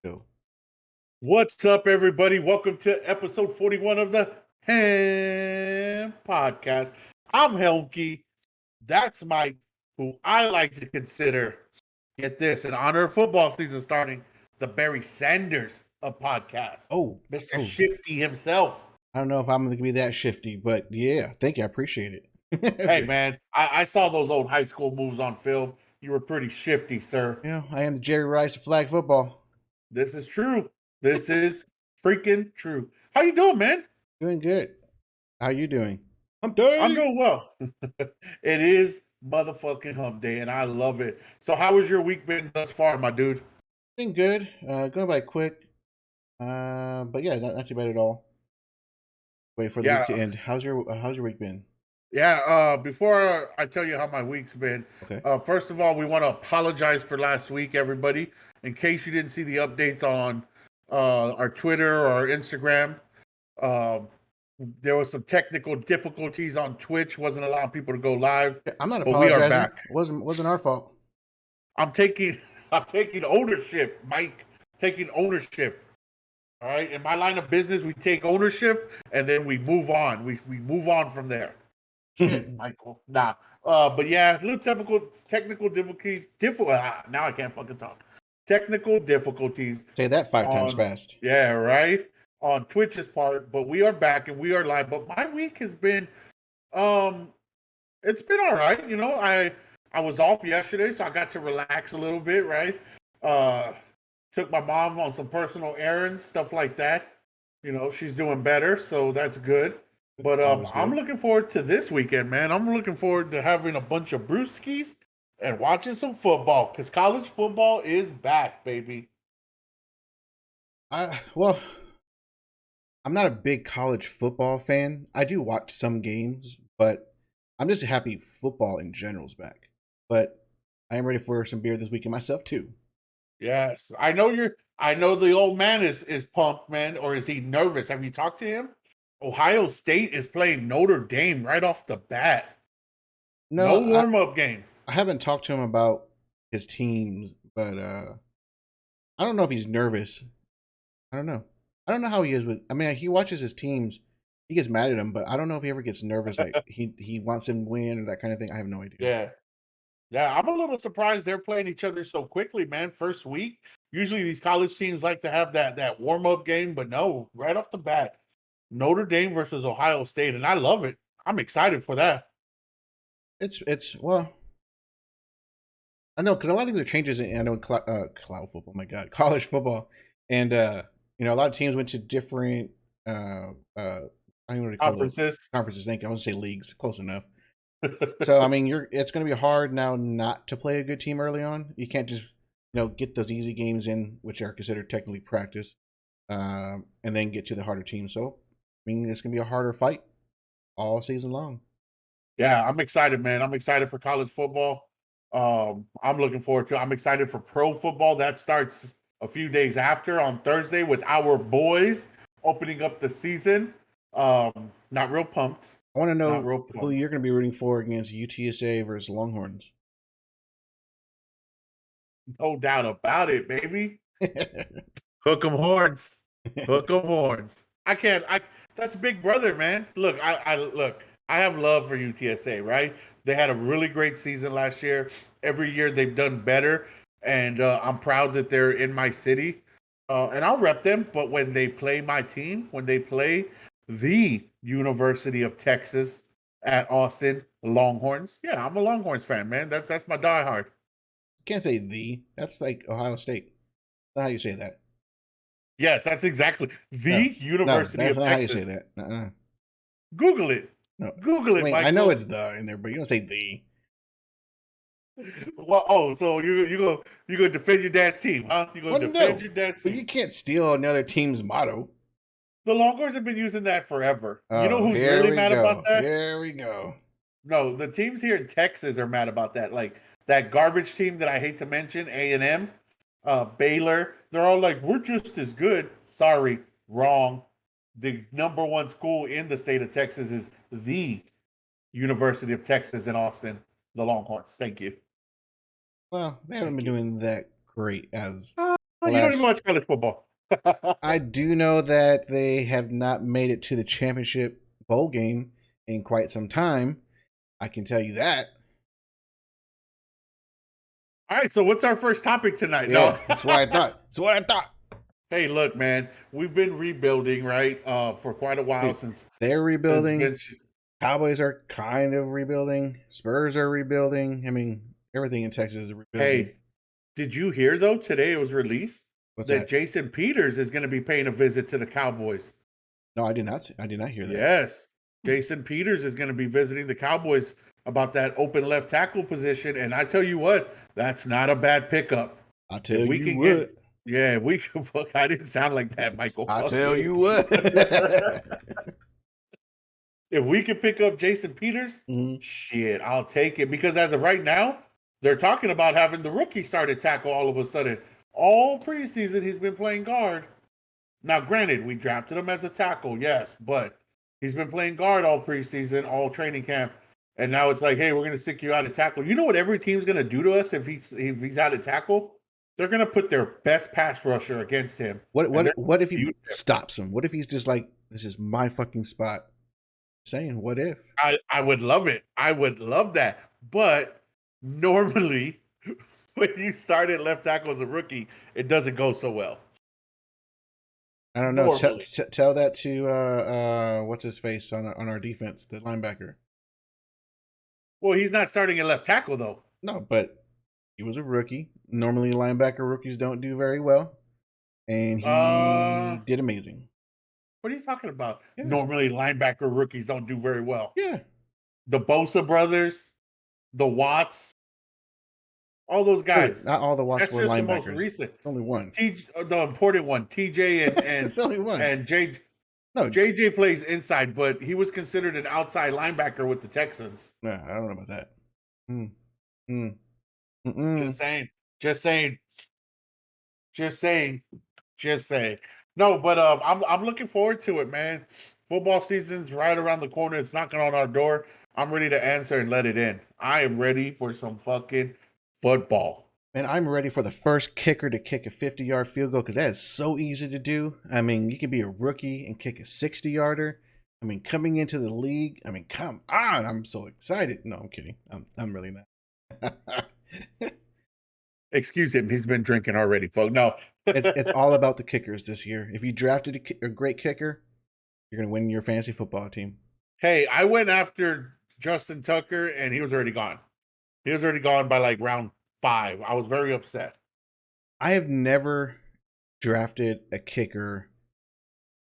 Go. What's up, everybody? Welcome to episode 41 of the Ham Podcast. I'm Helmke. That's Mike, who I like to consider, get this, in honor of football season starting, the Barry Sanders of podcasts. Oh, Mr. Shifty himself. I don't know if I'm going to be that shifty, but yeah, thank you. I appreciate it. Hey, man, I saw those old high school moves on film. You were pretty shifty, sir. Yeah, I am the Jerry Rice of flag football. This is true. This is freaking true. How you doing, man? Doing good. How you doing? I'm doing well. It is motherfucking hump day, and I love it. So, how has your week been thus far, my dude? Been good. Going by quick. But yeah, not too bad at all. Wait for the week to Yeah, end. How's your week been? yeah. Before I tell you how my week's been, Okay. first of all, we want to apologize for last week, everybody. In case you didn't see the updates on our Twitter or our Instagram, um, there was some technical difficulties on Twitch. Wasn't allowing people to go live, I'm not but we are apologizing. back. Wasn't our fault. I'm taking ownership, Mike. Taking ownership. All right. In my line of business, we take ownership and then we move on. We move on from there. Shit, Michael. Nah. But yeah, a little technical difficulty. Now I can't fucking talk. Technical difficulties. Say that 5 times fast. Yeah, right. On Twitch's part, but we are back and we are live. But my week has been, um, it's been all right. You know, I was off yesterday, so I got to relax a little bit. Right. Uh, Took my mom on some personal errands, stuff like that. You know, she's doing better, so that's good. But Always I'm good. looking forward to this weekend, man. I'm looking forward to having a bunch of brewskis and watching some football because college football is back, baby. Well, I'm not a big college football fan. I do watch some games, but I'm just happy football in general is back. But I am ready for some beer this weekend myself too. Yes, I know you're. I know the old man is pumped, man. Or is he nervous? Have you talked to him? Ohio State is playing Notre Dame right off the bat. No, No warm up game. I haven't talked to him about his teams, but I don't know if he's nervous. I don't know. I don't know how he is with. I mean, he watches his teams. He gets mad at them, but I don't know if he ever gets nervous. Like he wants him to win or that kind of thing. I have no idea. Yeah. Yeah, I'm a little surprised they're playing each other so quickly, man. First week. Usually these college teams like to have that warm-up game, but no, right off the bat. Notre Dame versus Ohio State, and I love it. I'm excited for that. It's well, I know because a lot of things are changes. I know in cloud football. My God, college football, and a lot of teams went to different I don't know what to call those Conferences. conferences. Thank you. I was gonna say leagues. Close enough. So I mean, it's going to be hard now not to play a good team early on. You can't just get those easy games in, which are considered technically practice, and then get to the harder teams. So I mean, it's going to be a harder fight all season long. Yeah, I'm excited, man. I'm excited for college football. I'm looking forward to. I'm excited for pro football. That starts a few days after on Thursday with our boys opening up the season. Not real pumped. I want to Not know real who pumped. you're going to be rooting for against UTSA versus Longhorns. No doubt about it, baby. Hook 'em horns. Hook 'em horns. I can't. I That's Big Brother, man. Look, I look. I have love for UTSA. Right? They had a really great season last year. Every year they've done better, and I'm proud that they're in my city. And I'll rep them. But when they play my team, when they play the University of Texas at Austin Longhorns, yeah, I'm a Longhorns fan, man. That's my diehard. Can't say the. That's like Ohio State. That's not how you say that. Yes, that's exactly No, the no, University that's of not how you say Texas. that. Uh-uh. Google it. No. Google I it, mean, I know Michael. it's the in there, but you don't say the. Well, oh, so you go defend your dad's team, huh? You gonna Well, defend no, your dad's but team? you can't steal another team's motto. The Longhorns have been using that forever. You know Oh, who's here really we mad about go. that? Here we go. No, the teams here in Texas are mad about that. Like that garbage team that I hate to mention, A&M, Baylor. They're all like, we're just as good. Sorry, wrong. The number one school in the state of Texas is the University of Texas in Austin, the Longhorns. Thank you. Well, they haven't Thank been you. doing that great as Oh, you don't even watch college football. I do know that they have not made it to the championship bowl game in quite some time. I can tell you that. All right, so what's our first topic tonight? Yeah, No. that's what I thought. That's what I thought. Hey, look, man, we've been rebuilding, right, for quite a while Dude, since they're rebuilding. Vince. Cowboys are kind of rebuilding. Spurs are rebuilding. I mean, everything in Texas is rebuilding. Hey, did you hear though? Today it was released What's that that? Jason Peters is going to be paying a visit to the Cowboys. No, I did not. I did not hear that. Yes, Jason Peters is going to be visiting the Cowboys about that open left tackle position, and I tell you what, that's not a bad pickup. I tell If we you can what. get, yeah, if we can. Fuck, I didn't sound like that, Michael. I Fuck tell you. you what. If we could pick up Jason Peters, shit, I'll take it. Because as of right now, they're talking about having the rookie start at tackle all of a sudden. All preseason, he's been playing guard. Now, granted, we drafted him as a tackle, yes, but he's been playing guard all preseason, all training camp. And now it's like, hey, we're going to stick you out at tackle. You know what every team's going to do to us if he's out at tackle? They're going to put their best pass rusher against him. What if he stops him? What if he's just like, this is my fucking spot? Saying what if? I would love it. I would love that. But normally, when you start at left tackle as a rookie, it doesn't go so well. I don't know. Tell that to what's his face on our defense, the linebacker. Well, he's not starting at left tackle though. No, but he was a rookie. Normally, linebacker rookies don't do very well, and he did amazing. What are you talking about? Yeah. Normally, linebacker rookies don't do very well. Yeah. The Bosa brothers, the Watts, all those guys. Wait, not all the Watts That's were just linebackers. The most recent. Only one. The important one, TJ and it's only one. And JJ plays inside, but he was considered an outside linebacker with the Texans. No, I don't know about that. Just saying. No, but I'm looking forward to it, man. Football season's right around the corner. It's knocking on our door. I'm ready to answer and let it in. I am ready for some fucking football. Man, I'm ready for the first kicker to kick a 50-yard field goal because that is so easy to do. I mean, you can be a rookie and kick a 60-yarder. I mean, coming into the league, I mean, come on. I'm so excited. No, I'm kidding. I'm really not. Excuse him. He's been drinking already, folks. No. it's all about the kickers this year. If you drafted a great kicker, you're going to win your fantasy football team. Hey, I went after Justin Tucker, and he was already gone. He was already gone by like round 5. I was very upset. I have never drafted a kicker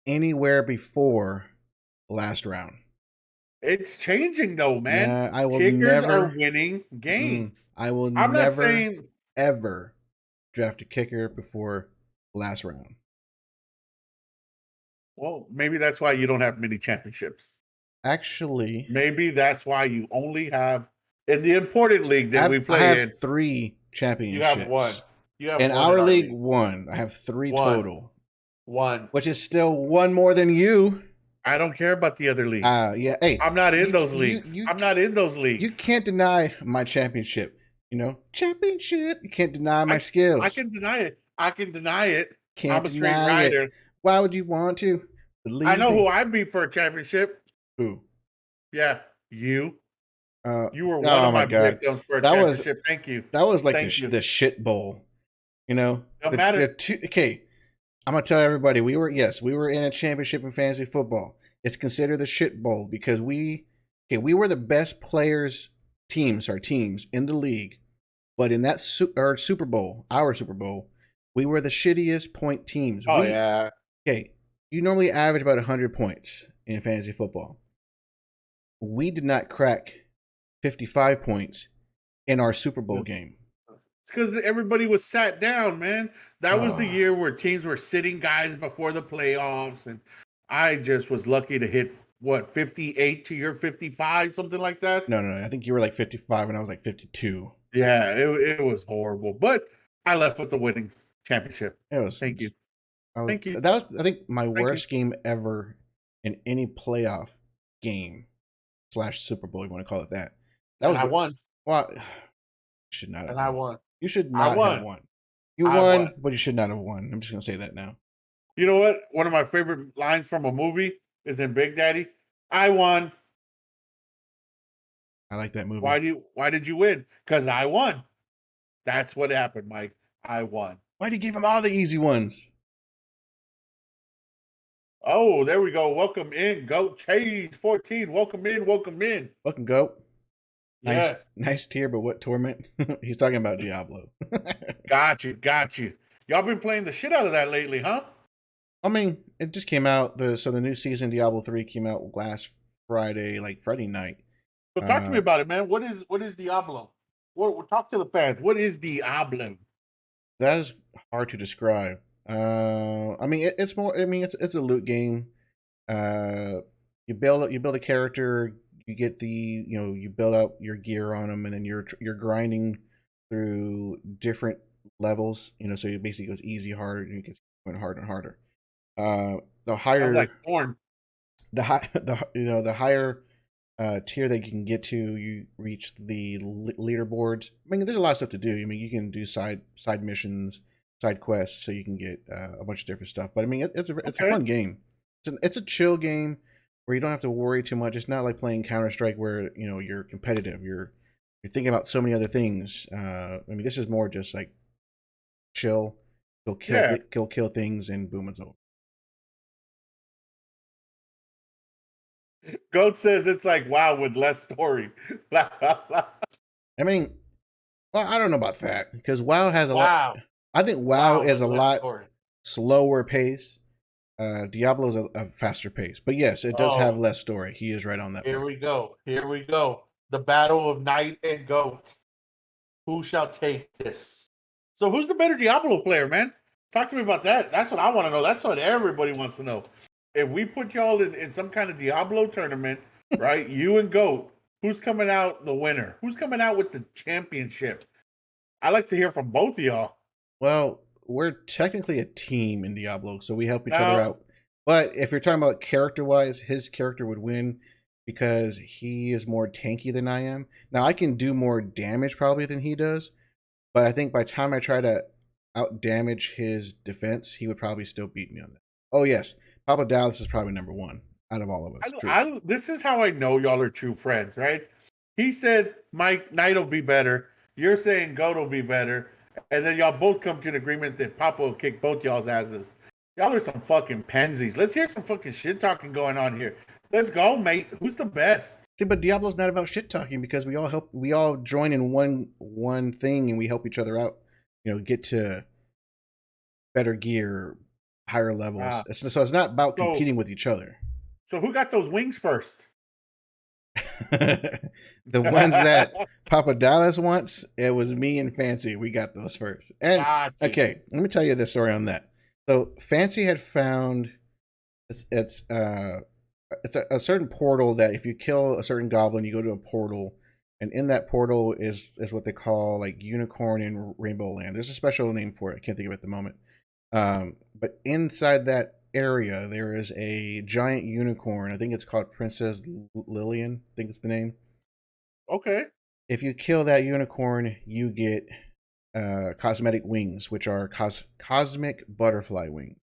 anywhere before last round. It's changing though, man. Yeah, I will Kickers are winning games. I'm not saying ever draft a kicker before last round. Well, maybe that's why you don't have many championships. Actually, maybe that's why you only have in the important league that we play in. I have 3 championships. You have 1. You have in our league, 1. I have 3 total. 1, which is still 1 more than you. I don't care about the other leagues. Yeah. Hey, I'm not in those leagues. I'm not in those leagues. You can't deny my championship. You know, championship. You can't deny my skills. I can deny it. Can't I'm a straight rider. Why would you want to? I know who I beat for a championship. Who? Yeah, you. You were one of my victims for a championship. Thank you. That was like the shit bowl. You know? Don't matter. Okay. I'm gonna tell everybody we were in a championship in fantasy football. It's considered the shit bowl because we were the best teams in the league, but in that Super Bowl, our Super Bowl, we were the shittiest point teams. Yeah. Okay, you normally average about 100 points in fantasy football. We did not crack 55 points in our Super Bowl game. Because everybody was sat down, man. That was the year where teams were sitting guys before the playoffs, and I just was lucky to hit 58 to your 55, something like that. No. I think you were like 55, and I was like 52. Yeah, it was horrible, but I left with the winning championship. Thank you. Thank you. That was, I think, my worst game ever in any playoff game / Super Bowl. You want to call it that? I won. Well, should not. And I won. You should not have won. You I won. won, but you should not have won. I'm just gonna say that now. You know what? One of my favorite lines from a movie is in Big Daddy. I won. I like that movie. Why did you win? Because I won. That's what happened, Mike. I won. Why do you give him all the easy ones? Oh, there we go. Welcome in, Goat Chase 14. Welcome in, welcome in. Fucking goat. Yes. Nice tier, but what torment? He's talking about Diablo. Got you, got you. Y'all been playing the shit out of that lately, huh? I mean, it just came out. The new season Diablo 3 came out last Friday, like Friday night. So talk to me about it, man. What is Diablo? Talk to the fans. What is Diablo? That is hard to describe. I mean, it's more. I mean, it's a loot game. You build a character. You get you build out your gear on them, and then you're grinding through different levels. So it basically goes easy, hard, and it gets going harder and harder. The Sounds higher like porn. the higher tier that you can get to, you reach the leaderboards. I mean, there's a lot of stuff to do. I mean, you can do side missions, side quests, so you can get a bunch of different stuff. But I mean, it's a fun game. It's a chill game where you don't have to worry too much. It's not like playing Counter Strike where you're competitive. You're thinking about so many other things. I mean, this is more just like chill, kill things, and boom, it's over. Goat says it's like WoW with less story. I mean, well, I don't know about that because WoW has a lot. Wow. I think WoW is a with less lot story. slower pace. Diablo's a faster pace, but yes, it does have less story. He is right on that. Here we go. Here we go. The battle of Knight and Goat. Who shall take this? So, who's the better Diablo player, man? Talk to me about that. That's what I want to know. That's what everybody wants to know. If we put y'all in some kind of Diablo tournament, right? You and Goat, who's coming out the winner? Who's coming out with the championship? I like to hear from both of y'all. Well, we're technically a team in Diablo, so we help each other out. But if you're talking about character-wise, his character would win because he is more tanky than I am. Now, I can do more damage probably than he does, but I think by the time I try to out-damage his defense, he would probably still beat me on that. Oh, yes. Papa Dallas is probably number one out of all of us. This is how I know y'all are true friends, right? He said Mike Knight will be better. You're saying Goat will be better. And then y'all both come to an agreement that Papa will kick both y'all's asses. Y'all are some fucking pansies. Let's hear some fucking shit talking going on here. Let's go, mate. Who's the best? See, but Diablo's not about shit talking because we all join in one thing and we help each other out. Get to better gear, higher levels. So it's not about competing with each other. So who got those wings first? The ones that Papa Dallas wants, it was me and Fancy. We got those first. And okay, let me tell you the story on that. So Fancy had found it's a certain portal that if you kill a certain goblin, you go to a portal, and in that portal is what they call like Unicorn and Rainbow Land. There's a special name for it. I can't think of it at the moment. But inside that area, there is a giant unicorn. I think it's called Princess Lillian. I think it's the name. Okay. If you kill that unicorn, you get cosmetic wings, which are cosmic butterfly wings.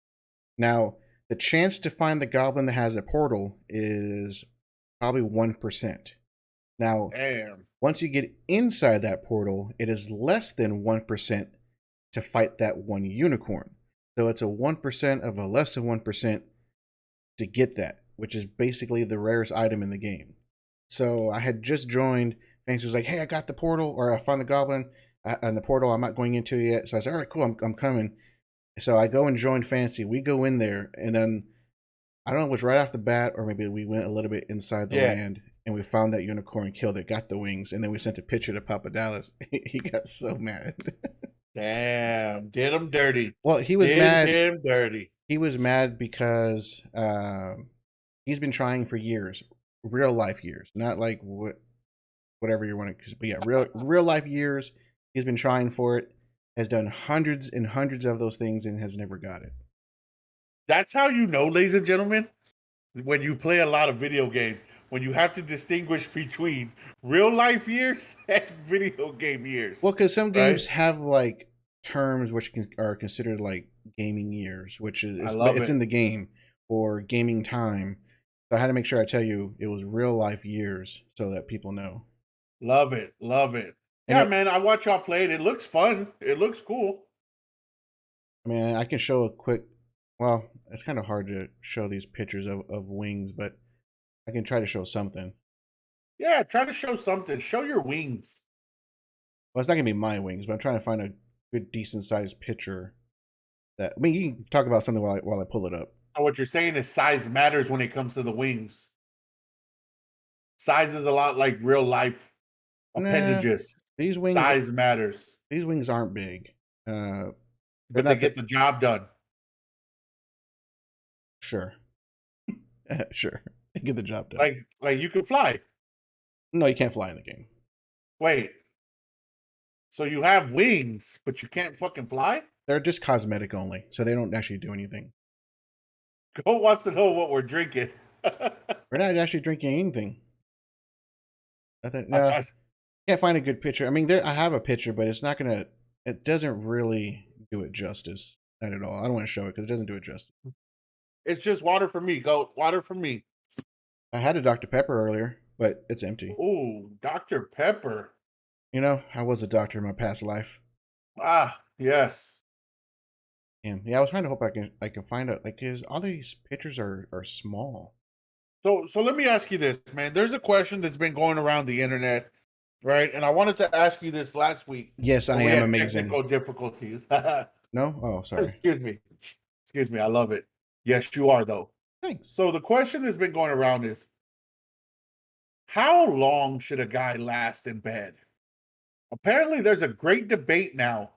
Now, the chance to find the goblin that has a portal is probably 1%. Now, once you get inside that portal, it is less than 1% to fight that one unicorn. So it's a 1% of a less than 1% to get that, which is basically the rarest item in the game. So I had just joined. Fancy was like, "Hey, I got the portal, or I found the goblin and the portal. I'm not going into it yet." So I said, "All right, cool. I'm coming." So I go and join Fancy. We go in there, and then I don't know if it was right off the bat, or maybe we went a little bit inside the land, and we found that unicorn, killed it, got the wings, and then we sent a picture to Papa Dallas. He got so mad. Damn, did him dirty. Well, he was mad. Did him dirty. He was mad because he's been trying for years, real life years, not like whatever you want to. But yeah, real life years. He's been trying for it. Has done hundreds and hundreds of those things and has never got it. That's how you know, ladies and gentlemen, when you play a lot of video games, when you have to distinguish between real life years and video game years. Well, because some games have like terms which are considered like gaming years, which I is love it's it. in the game, or gaming time. So I had to make sure I tell you it was real life years so that people know. Love it. Love it. And Yeah, man. I watch y'all play it. It looks fun. It looks cool. I mean, I can show a quick. Well, it's kind of hard to show these pictures of wings, but I can try to show something. Yeah, try to show something. Show your wings. Well, it's not gonna be my wings, but I'm trying to find a good, decent sized picture. That I mean, you can talk about something while I pull it up. So what you're saying is size matters when it comes to the wings. Size is a lot like real life Nah, appendages. these wings Size matters, these wings aren't big. They're but they not that. get the job done. Sure, sure, they get the job done. Like you can fly. No, you can't fly in the game. Wait, so you have wings, but you can't fucking fly? They're just cosmetic only, so they don't actually do anything. Go wants to know what we're drinking. We're not actually drinking anything. I think I no, thought can't find a good picture. I mean, there I have a picture, but it's not gonna. It doesn't really do it justice. Not at all. I don't want to show it because it doesn't do it justice. it's just water for me. Go water for me. I had a Dr Pepper earlier, but it's empty. Ooh, Dr. Pepper. You know, I was a doctor in my past life. Ah, yes. And yeah, I was trying to hope I can find out like cause all these pictures are small. So let me ask you this, man. There's a question that's been going around the internet, right? And I wanted to ask you this last week, Yes, but I we am had amazing. technical difficulties. No? Oh, sorry. Excuse me. Excuse me. I love it. Yes, you are though. Thanks. So the question that's been going around is how long should a guy last in bed? Apparently there's a great debate now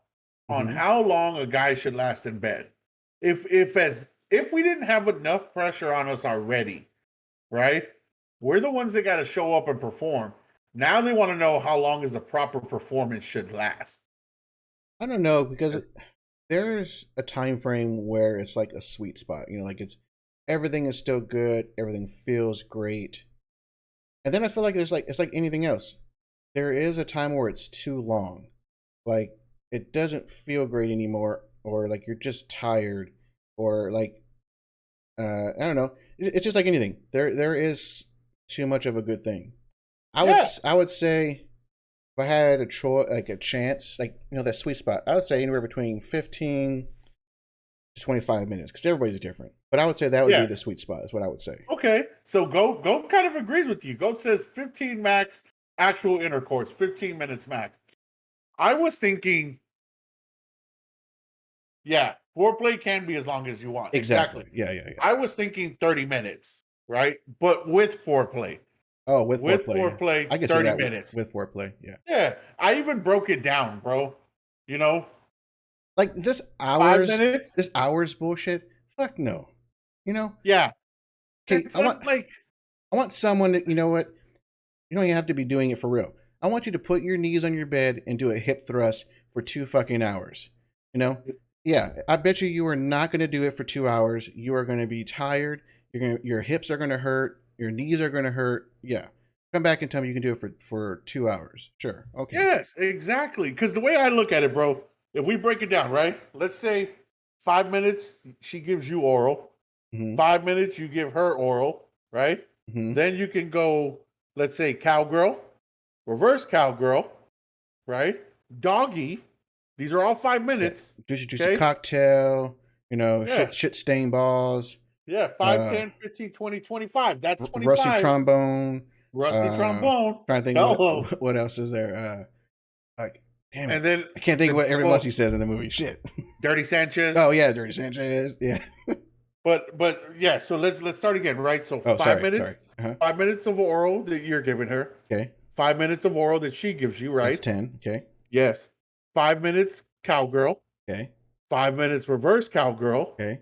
on Hmm. how long a guy should last in bed. If we didn't have enough pressure on us already, right? We're the ones that got to show up and perform. Now they want to know how long is a proper performance should last. I don't know because there's a time frame where it's like a sweet spot. You know, like it's everything is still good, everything feels great. And then I feel like there's like it's like anything else. There is a time where it's too long. Like it doesn't feel great anymore, or like you're just tired, or like I don't know. It's just like anything. There is too much of a good thing. Yeah, I would say if I had a like a chance, like you know that sweet spot, I would say anywhere between 15 to 25 minutes because everybody's different. But I would say that would be yeah. the sweet spot. Is what I would say. Okay. So Go kind of agrees with you. Goat says 15 max actual intercourse, 15 minutes max. I was thinking, yeah, foreplay can be as long as you want. Exactly. Exactly. Yeah, yeah, yeah. I was thinking 30 minutes, right? But with foreplay. Oh, with With foreplay, yeah. foreplay, I can see 30 that minutes. with foreplay. Yeah. Yeah. I even broke it down, bro. You know, Like 5 minutes. this hours bullshit. Fuck no. You know. Yeah. Okay, It's like, I want someone that you know what. You don't even have to be doing it for real. I want you to put your knees on your bed and do a hip thrust for 2 fucking hours. You know? Yeah, I bet you are not going to do it for 2 hours. You are going to be tired. Your hips are going to hurt. Your knees are going to hurt. Yeah, come back and tell me you can do it for 2 hours. Sure. Okay. yes, exactly. Because the way I look at it, bro, if we break it down, right? Let's say 5 minutes, she gives you oral. Mm-hmm. 5 minutes, you give her oral, right? Mm-hmm. Then you can go, let's say, cowgirl, reverse cowgirl, right? Doggy. These are all five Yeah. minutes. Juicy Okay. cocktail. You know, Yeah. shit stain balls. Yeah. 5, 10, 15, 20, 25. That's Rusty 25. trombone. Rusty Uh, trombone. trying to think Hello. what else is there. Like, damn it, And then I can't think of the what everyone double else he says in the movie. Shit. Dirty Sanchez. Oh yeah, Dirty Sanchez. Yeah. But yeah, so let's start again, right? So Oh, five sorry. minutes, Uh-huh. 5 minutes of oral that you're giving her, Okay, 5 minutes of oral that she gives you, that's right? 10. Okay, Yes. 5 minutes cowgirl, okay, 5 minutes reverse cowgirl, okay.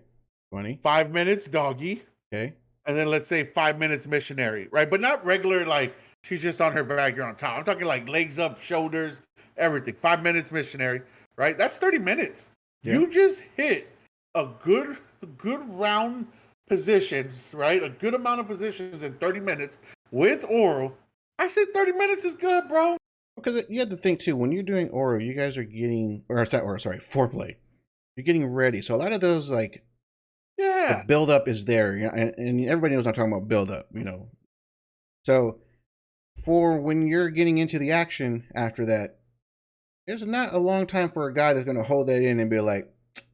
20. 5 minutes doggy, Okay, and then let's say 5 minutes missionary, right? But not regular like she's just on her back, you're on top. I'm talking like legs up, shoulders, everything. 5 minutes missionary, right? That's 30 minutes. yeah. You just hit a good round positions, right? A good amount of positions in 30 minutes with oral. I said 30 minutes is good, bro. Because you have to think too, when you're doing oral, you guys are getting, or sorry, foreplay. You're getting ready. So a lot of those, like, the Yeah. build up is there, you know, and everybody knows I'm talking about build up, you know. So for when you're getting into the action after that, it's not a long time for a guy that's going to hold that in and be like,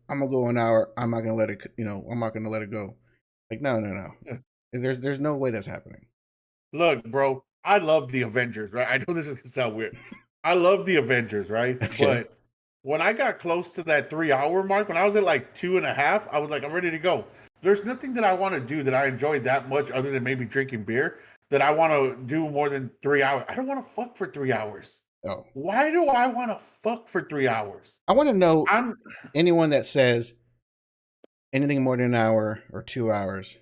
I'm gonna go an hour. I'm not gonna let it. You know, I'm not gonna let it go. Like, no, no, no. Yeah. There's no way that's happening. Look, bro, I love the Avengers, right? I know this is gonna sound weird. I love the Avengers, right? Okay. But when I got close to that 3 hour mark, when I was at like 2.5, I was like, I'm ready to go. There's nothing that I want to do that I enjoy that much other than maybe drinking beer that I want to do more than 3 hours. I don't want to fuck for 3 hours. Oh, Why do I want to fuck for 3 hours? I want to know I'm anyone that says anything more than an hour or 2 hours.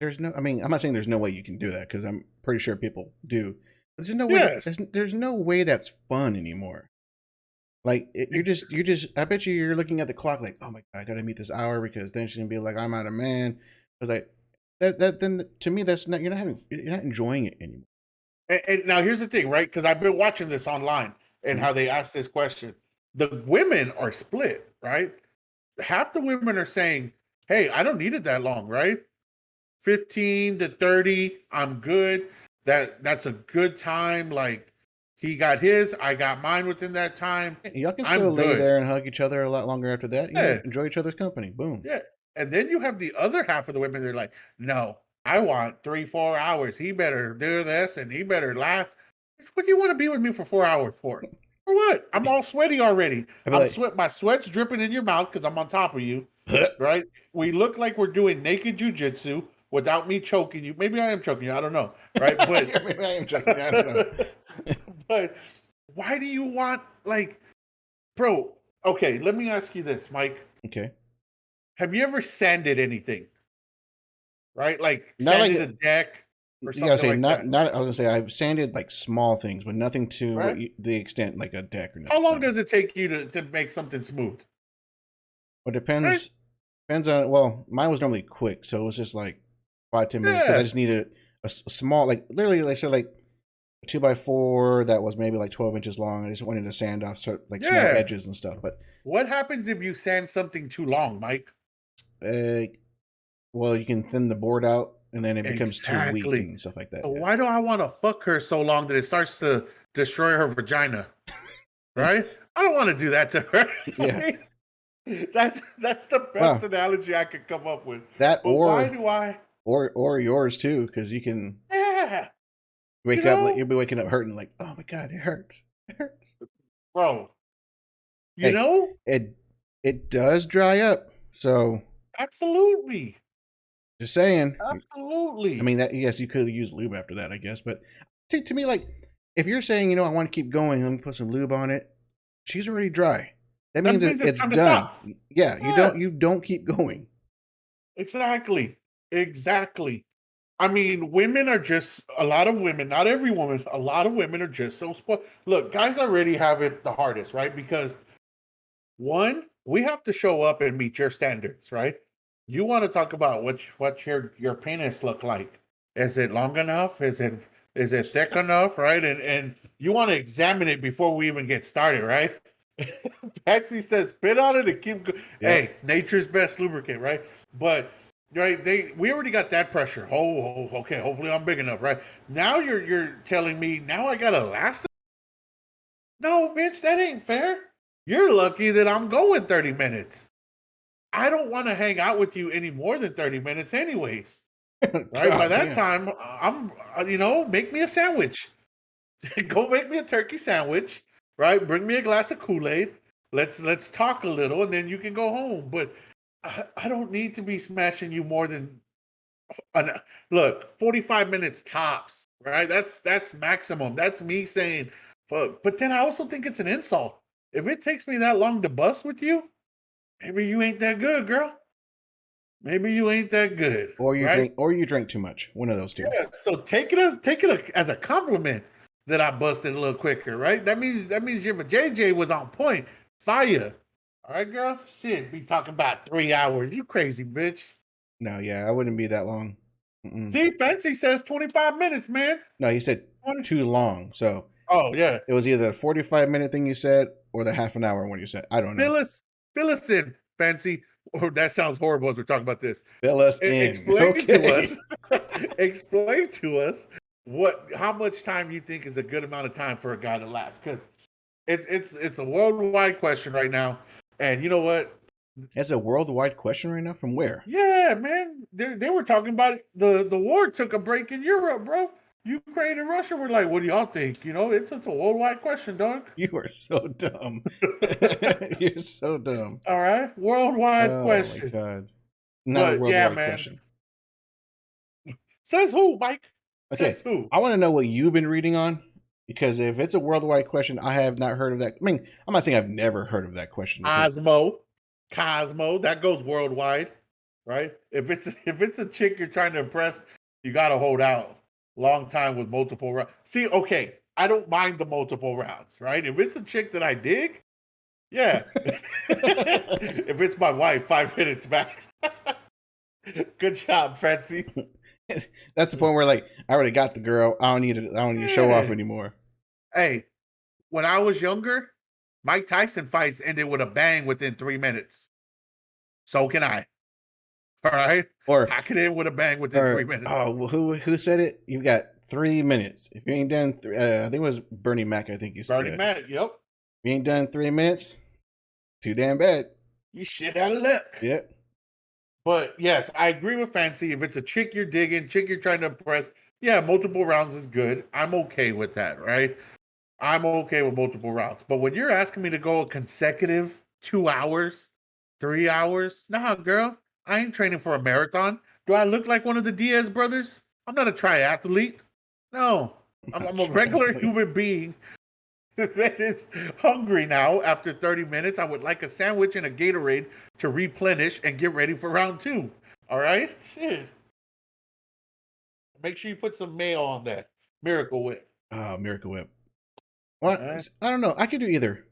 There's no. I mean, I'm not saying there's no way you can do that because I'm pretty sure people do. But there's no way. yes. There's no way that's fun anymore. Like you're just. I bet you're looking at the clock like, oh my god, I gotta meet this hour because then she's gonna be like, I'm out of man. I was like, that then to me that's not. You're not enjoying it anymore. And now here's the thing, right? Because I've been watching this online and Mhm. how they ask this question. The women are split, right? Half the women are saying, "Hey, I don't need it that long, right? 15 to 30, I'm good. That's a good time. Like he got his, I got mine within that time. Yeah, y'all can I'm still lay good." there and hug each other a lot longer after that. You know, Yeah, enjoy each other's company. Boom. yeah. And then you have the other half of the women. They're like, "No, I want 3, 4 hours. He better do this, and he better laugh. What do you want to be with me for 4 hours for? For what? I'm all sweaty already. I'd be I'm like, sweat. My sweat's dripping in your mouth because I'm on top of you, right? We look like we're doing naked jujitsu without me choking you. Maybe I am choking you. I don't know, right? But maybe I am joking. I don't know. but why do you want like, bro? Okay, let me ask you this, Mike. Okay. Have you ever sanded anything? Right, like Not like sanded a deck or you gotta something say like that, not. I was gonna say I've sanded like small things, but nothing to right? the extent like a deck or How nothing. long No. does it take you to make something smooth? Well, Right? depends on. Well, mine was normally quick, so it was just like 5-10 minutes because I Yeah, just needed a small, like literally, like so, like a 2x4 that was maybe like 12 inches long. I just wanted to sand off like small yeah. edges and stuff. But What happens if you sand something too long, Mike? uh, well, you can thin the board out, and then it becomes too weak Exactly. and stuff like that. So why do I want to fuck her so long that it starts to destroy her vagina? Yeah. Right? I don't want to do that to her. I Yeah. mean, that's the best Well, analogy I could come up with. that But why do I? or yours too, because you can Yeah, you wake up like know, you'll be waking up hurting like, oh my god, it hurts. It hurts. bro. You Hey, know, it it does dry up. So absolutely, just saying. I absolutely. mean that yes, you could use lube after that, I guess. But to me, like if you're saying, I want to keep going, let me put some lube on it, she's already dry. That That means means it's it's time to done. stop. Yeah, Yeah, you don't keep going. exactly, exactly. I mean, women are just a lot of women, not every woman, a lot of women are just so spoiled. Look, guys already have it the hardest, right? Because one, we have to show up and meet your standards, right? You want to talk about what your penis look like. Is it long enough? Is it thick enough, right? And you want to examine it before we even get started, right? Patsy says spit on it and keep Yep. hey, nature's best lubricant, right? But right, we already got that pressure. Oh, okay, hopefully I'm big enough, right? Now you're telling me now I gotta last. No, bitch, that ain't fair. You're lucky that I'm going 30 minutes. I don't want to hang out with you any more than 30 minutes, anyways. Right? By God that damn. time, I'm, make me a sandwich. Go make me a turkey sandwich, right? Bring me a glass of Kool-Aid. Let's talk a little and then you can go home. But I don't need to be smashing you more than an, look, 45 minutes tops, right? That's maximum. That's me saying fuck. But then I also think it's an insult. If it takes me that long to bust with you, maybe you ain't that good, girl. Maybe you ain't that good, right? Or you drink too much. One of those two. Yeah. So take it as a compliment that I busted a little quicker, right? That means your JJ was on point, fire. All right, girl. Shit, be talking about 3 hours. You crazy bitch. No, yeah, I wouldn't be that long. Mm-mm. See, Fancy says 25 minutes, man. No, he said 20. too long. So Oh yeah, It was either the 45-minute thing you said or the half an hour one you said. I don't know. fill us in, fancy. Or that sounds horrible as we're talking about this. Fill us in. Explain to Okay. us. Explain to us how much time you think is a good amount of time for a guy to last, because it's a worldwide question right now, and you know what? It's a worldwide question right now. From where? Yeah, man, they were talking about it. The war took a break in Europe, bro. Ukraine and Russia were like, "What do y'all think?" You know, it's a worldwide question, dog. You are so dumb. You're so dumb. All right, worldwide Oh my question. god. Not a But yeah, worldwide man. question. Says who, Mike? Okay. Says who? I want to know what you've been reading on, because if it's a worldwide question, I have not heard of that. I mean, I'm not saying I've never heard of that question because Cosmo, that goes worldwide, right? If it's a chick you're trying to impress, you got to hold out long time with multiple rounds. See, okay, I don't mind the multiple rounds, right? If it's a chick that I dig, yeah. If it's my wife, 5 minutes max. Good job, Fancy. that's the point where like I already got the girl. I don't need to show off Yeah. anymore. Hey, when I was younger, Mike Tyson fights ended with a bang within 3 minutes. So can I. All right. Or I can end with a bang within 3 minutes. oh, well, who said it? You got 3 minutes. If you ain't done, I think it was Bernie Mac. I think you said. Burning Man, yep. If you ain't done 3 minutes, too damn bad. You shit out of luck. Yep. But yes, I agree with Fancy. If it's a chick you're digging, chick you're trying to impress, yeah, multiple rounds is good. I'm okay with that, right? I'm okay with multiple rounds. But when you're asking me to go a consecutive 2 hours, 3 hours, nah, girl, I ain't training for a marathon. Do I look like one of the Diaz brothers? I'm not a triathlete. No, I'm a regular human being that is hungry now after 30 minutes. I would like a sandwich and a Gatorade to replenish and get ready for round two. All right? Shit. Make sure you put some mayo on that. Miracle Whip. Oh, Miracle Whip. Well, All right? I don't know. I could do either.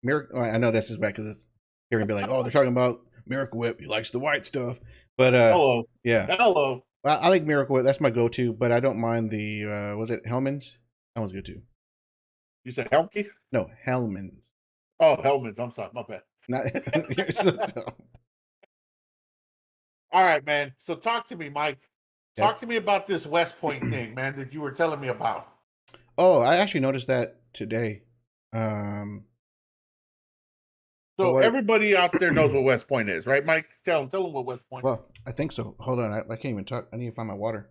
Miracle. I know this is bad because they're gonna be like, oh, they're talking about Miracle Whip. He likes the white stuff, but Hello. yeah. Hello. I like Miracle Whip. That's my go-to, but I don't mind the was it Hellman's? That one's good too. You said Helmke? No, Hellman's. Oh, Hellman's. I'm sorry. My bad. Not you're so dumb. All right, man. So talk to me, Mike. Okay. Talk to me about this West Point thing, man, that you were telling me about. Oh, I actually noticed that today. So what? everybody out there knows what West Point is, right, Mike? Tell them what West Point. Well, I think so. Hold on, I can't even talk. I need to find my water.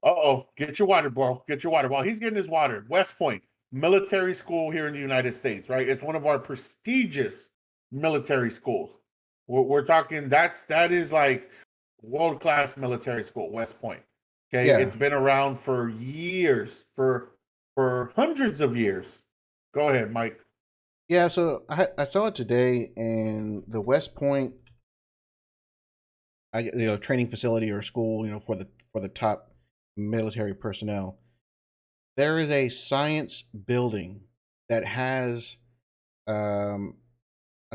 Uh-oh. Get your water, bro. Get your water. While he's getting his water, West Point, military school here in the United States, right? It's one of our prestigious military schools. We're talking that is like world-class military school, West Point. Okay. Yeah, It's been around for years, for hundreds of years. Go ahead, Mike. yeah. So I saw it today, and the West Point, training facility or school, for the top military personnel. There is a science building that has, I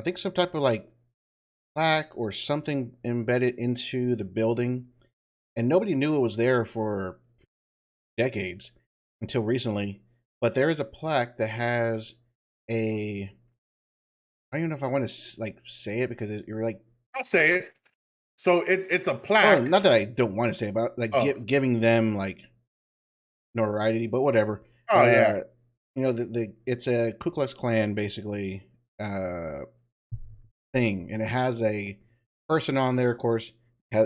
think, some type of like plaque or something embedded into the building, and nobody knew it was there for decades until recently. But there is a plaque that has a. I don't even know if I want to like say it because you're like. I'll say it. So it's a Oh, plaque. not that I don't want to say about like Oh, giving them like notoriety, but whatever. oh yeah. The it's a Ku Klux Klan basically uh thing, and it has a person on there. Of course,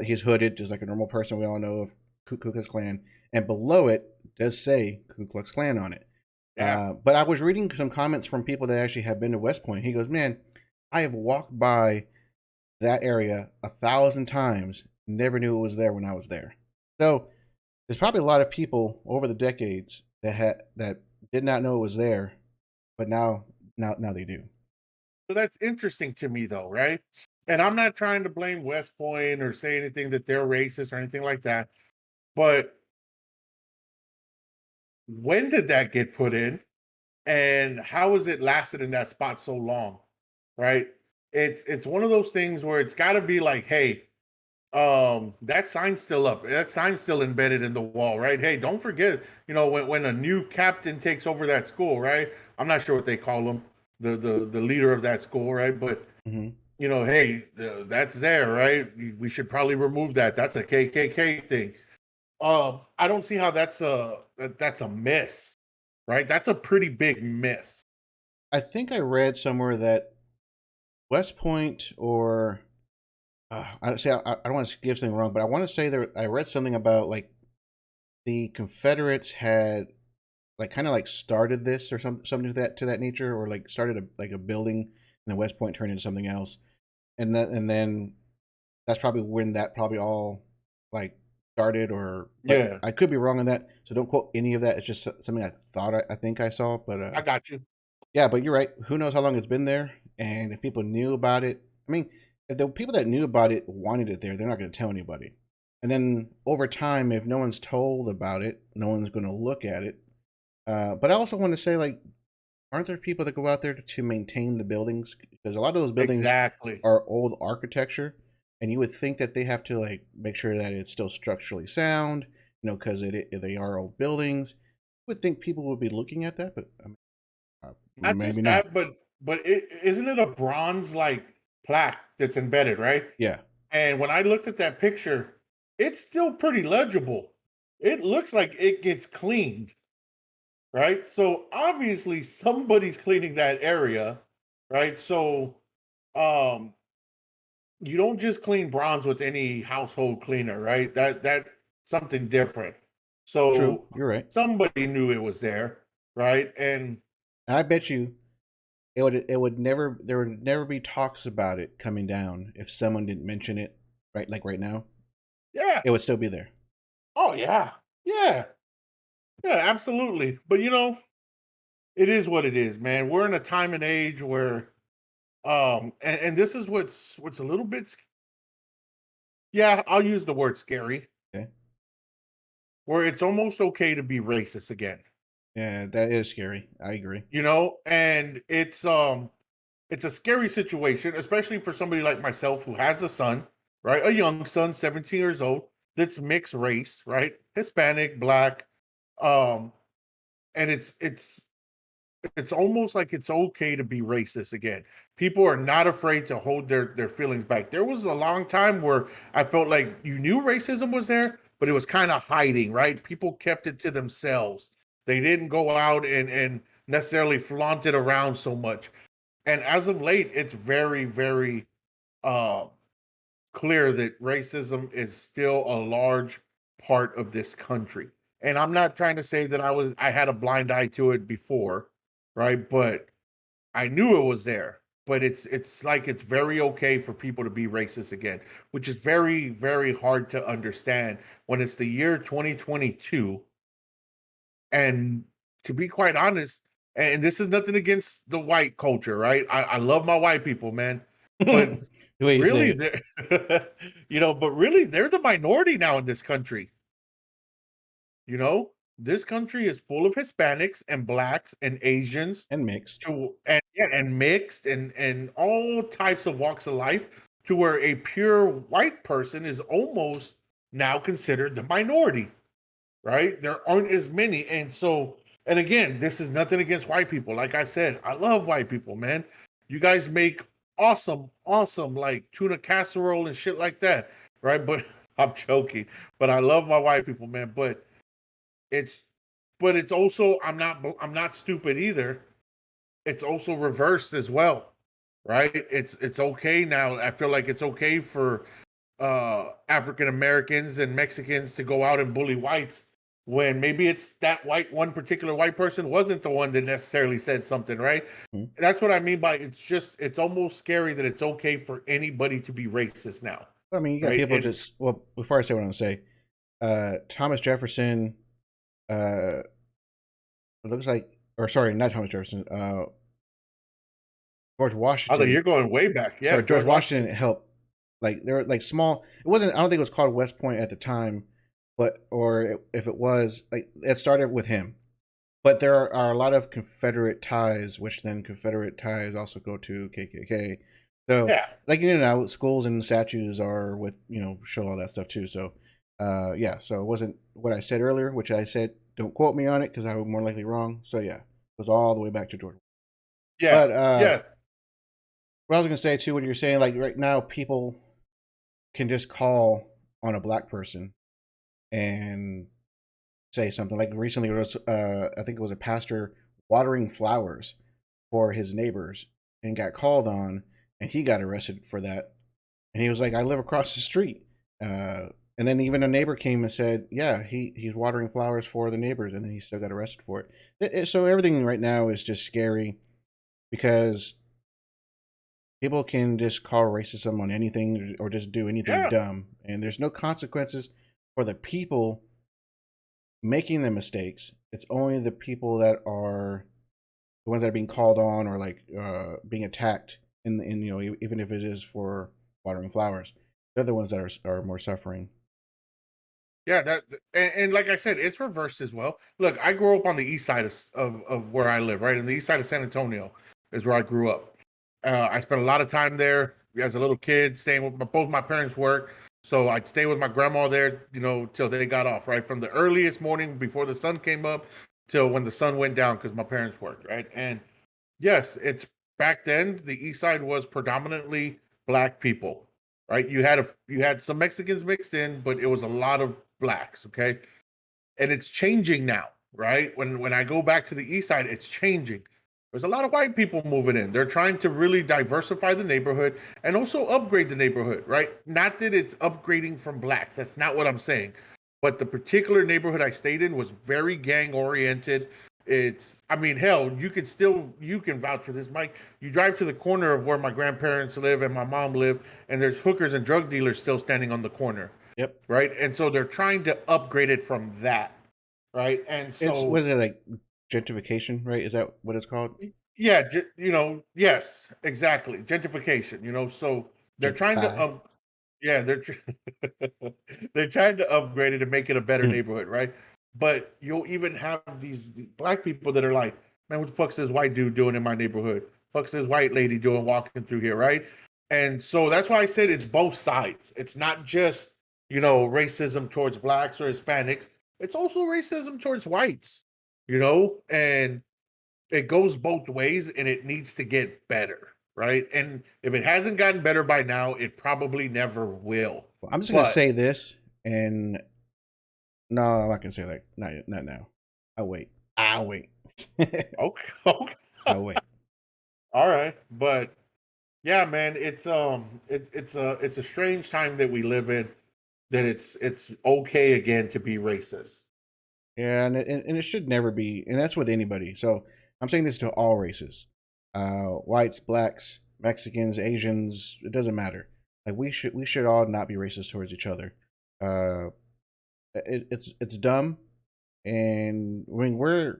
he's hooded just like a normal person we all know of Ku Klux Klan, and below it does say Ku Klux Klan on it. Yeah. But I was reading some comments from people that actually have been to West Point. He goes, "Man, I have walked by that area 1,000 times, never knew it was there when I was there." So there's probably a lot of people over the decades that did not know it was there, but now they do. So that's interesting to me though, right? And I'm not trying to blame West Point or say anything that they're racist or anything like that. But when did that get put in? And how has it lasted in that spot so long? Right? It's one of those things where it's gotta be like, hey, that sign's still up. That sign's still embedded in the wall, right? Hey, don't forget, when a new captain takes over that school, right? I'm not sure what they call him, the leader of that school, right? But Hmm. hey, that's there, right? We should probably remove that. That's a KKK thing. I don't see how that's a miss, right? That's a pretty big miss. I think I read somewhere that West Point or I say I don't want to give something wrong, but I want to say there. I read something about like the Confederates had like kind of like started this or something to that nature, or like started a building, and then West Point turned into something else, and then that's probably when that probably all like started, or but Yeah, I could be wrong on that, so don't quote any of that. It's just something I thought I think I saw, but I got you. yeah, but you're right. Who knows how long it's been there? And if people knew about it, I mean, if the people that knew about it wanted it there, they're not going to tell anybody. And then over time, if no one's told about it, no one's going to look at it. But I also want to say, like, aren't there people that go out there to maintain the buildings? Because a lot of those buildings Exactly. are old architecture, and you would think that they have to like make sure that it's still structurally sound, because they are old buildings. You would think people would be looking at that, but Not maybe just not. that, but isn't it a bronze like plaque that's embedded, right? Yeah, And when I looked at that picture, it's still pretty legible. It looks like it gets cleaned, right? So obviously somebody's cleaning that area, right? So um you don't just clean bronze with any household cleaner, right? That something different. true. So You're right. somebody knew it was there, right? And And I bet you it would never there would never be talks about it coming down if someone didn't mention it, right? Like right now, yeah. it would still be there. Oh yeah. Yeah. Yeah, absolutely. But it is what it is, man. We're in a time and age where and this is what's a little bit yeah, I'll use the word scary, Okay. where it's almost okay to be racist again. Yeah, that is scary. I agree. And it's a scary situation, especially for somebody like myself who has a son, right? A young son, 17 years old, that's mixed race, right? Hispanic, black, um, and it's almost like it's okay to be racist again. People are not afraid to hold their feelings back. There was a long time where I felt like you knew racism was there, but it was kind of hiding, right? People kept it to themselves. They didn't go out and necessarily flaunt it around so much. And as of late, it's very, very uh, clear that racism is still a large part of this country. And I'm not trying to say that I had a blind eye to it before, right? But I knew it was there. But it's like it's very okay for people to be racist again, which is very, very hard to understand when it's the year 2022. And to be quite honest, and this is nothing against the white culture, right? I love my white people, man. But The way you say really, it. they're but really, they're the minority now in this country. This country is full of Hispanics and blacks and Asians And mixed. and mixed and all types of walks of life, to where a pure white person is almost now considered the minority, right? There aren't as many. And so, and again, this is nothing against white people. Like I said, I love white people, man. You guys make awesome, awesome like tuna casserole and shit like that, right? But I'm joking. But I love my white people, man. It's but it's also I'm not stupid either. It's also reversed as well, right? It's okay now. I feel like it's okay for African Americans and Mexicans to go out and bully whites, when maybe it's that one particular white person wasn't the one that necessarily said something, right? Mhm. That's what I mean by it's almost scary that it's okay for anybody to be racist now, I mean, you got right? people And just well. Before I say what I'm gonna say, Thomas Jefferson. Uh, it looks like, or sorry, not Thomas Jefferson. George although Washington. you're going way back, yeah, Sorry, George George Washington Washington. helped. Like there were like small. It wasn't. I don't think it was called West Point at the time, but if it was, like it started with him. But there are a lot of Confederate ties, which then Confederate ties also go to KKK. So, Yeah. like, schools and statues are with, show all that stuff too. So, yeah. So it wasn't what I said earlier, which I said, don't quote me on it because I was more likely wrong. So yeah, it was all the way back to Georgia. Yeah. But Yeah. what I was gonna say too, what you're saying, like right now, people can just call on a black person and say something. Like recently, it was, I think it was a pastor watering flowers for his neighbors and got called on, and he got arrested for that. And he was like, "I live across the street." And then even a neighbor came and said, "Yeah, he's watering flowers for the neighbors," and then he still got arrested for it. So everything right now is just scary because people can just call racism on anything or just do anything Yeah. dumb, and there's no consequences for the people making the mistakes. It's only the people that are the ones that are being called on or like being attacked in even if it is for watering flowers. They're the ones that are more suffering. Yeah, and like I said, it's reversed as well. Look, I grew up on the east side of where I live, right? In the east side of San Antonio is where I grew up. I spent a lot of time there as a little kid, staying with both my parents work. So I'd stay with my grandma there, till they got off, right? From the earliest morning before the sun came up till when the sun went down because my parents worked, right? And yes, it's back then the east side was predominantly black people, right? You had some Mexicans mixed in, but it was a lot of blacks, okay? And it's changing now, right? When I go back to the east side, it's changing. There's a lot of white people moving in. They're trying to really diversify the neighborhood and also upgrade the neighborhood, right? Not that it's upgrading from blacks. That's not what I'm saying. But the particular neighborhood I stayed in was very gang oriented. I mean, hell, you can vouch for this, Mike. You drive to the corner of where my grandparents live and my mom live, and there's hookers and drug dealers still standing on the corner, Yep. right? And so they're trying to upgrade it from that, right? And It's so, what is it like gentrification, right? Is that what it's called? yeah, yes, exactly, gentrification. So they're trying to, Gentrify. yeah, they're trying to upgrade it and make it a better neighborhood, right? But you'll even have these black people that are like, man, what the fuck's this white dude doing in my neighborhood? Fuck's this white lady doing walking through here, right? And so that's why I said it's both sides. It's not just, racism towards blacks or Hispanics. It's also racism towards whites, and it goes both ways and it needs to get better, right? And if it hasn't gotten better by now, it probably never will. Well, I'm just gonna But say this, and no, I'm not gonna say that. Not now. I'll wait. I'll wait. okay, okay. I'll wait. All right. But yeah, man, it's a strange time that we live in, that it's okay again to be racist. Yeah, and it should never be, and that's with anybody. So I'm saying this to all races, whites, blacks, Mexicans, Asians. It doesn't matter. Like we should all not be racist towards each other. Uh, it's dumb, and I mean we're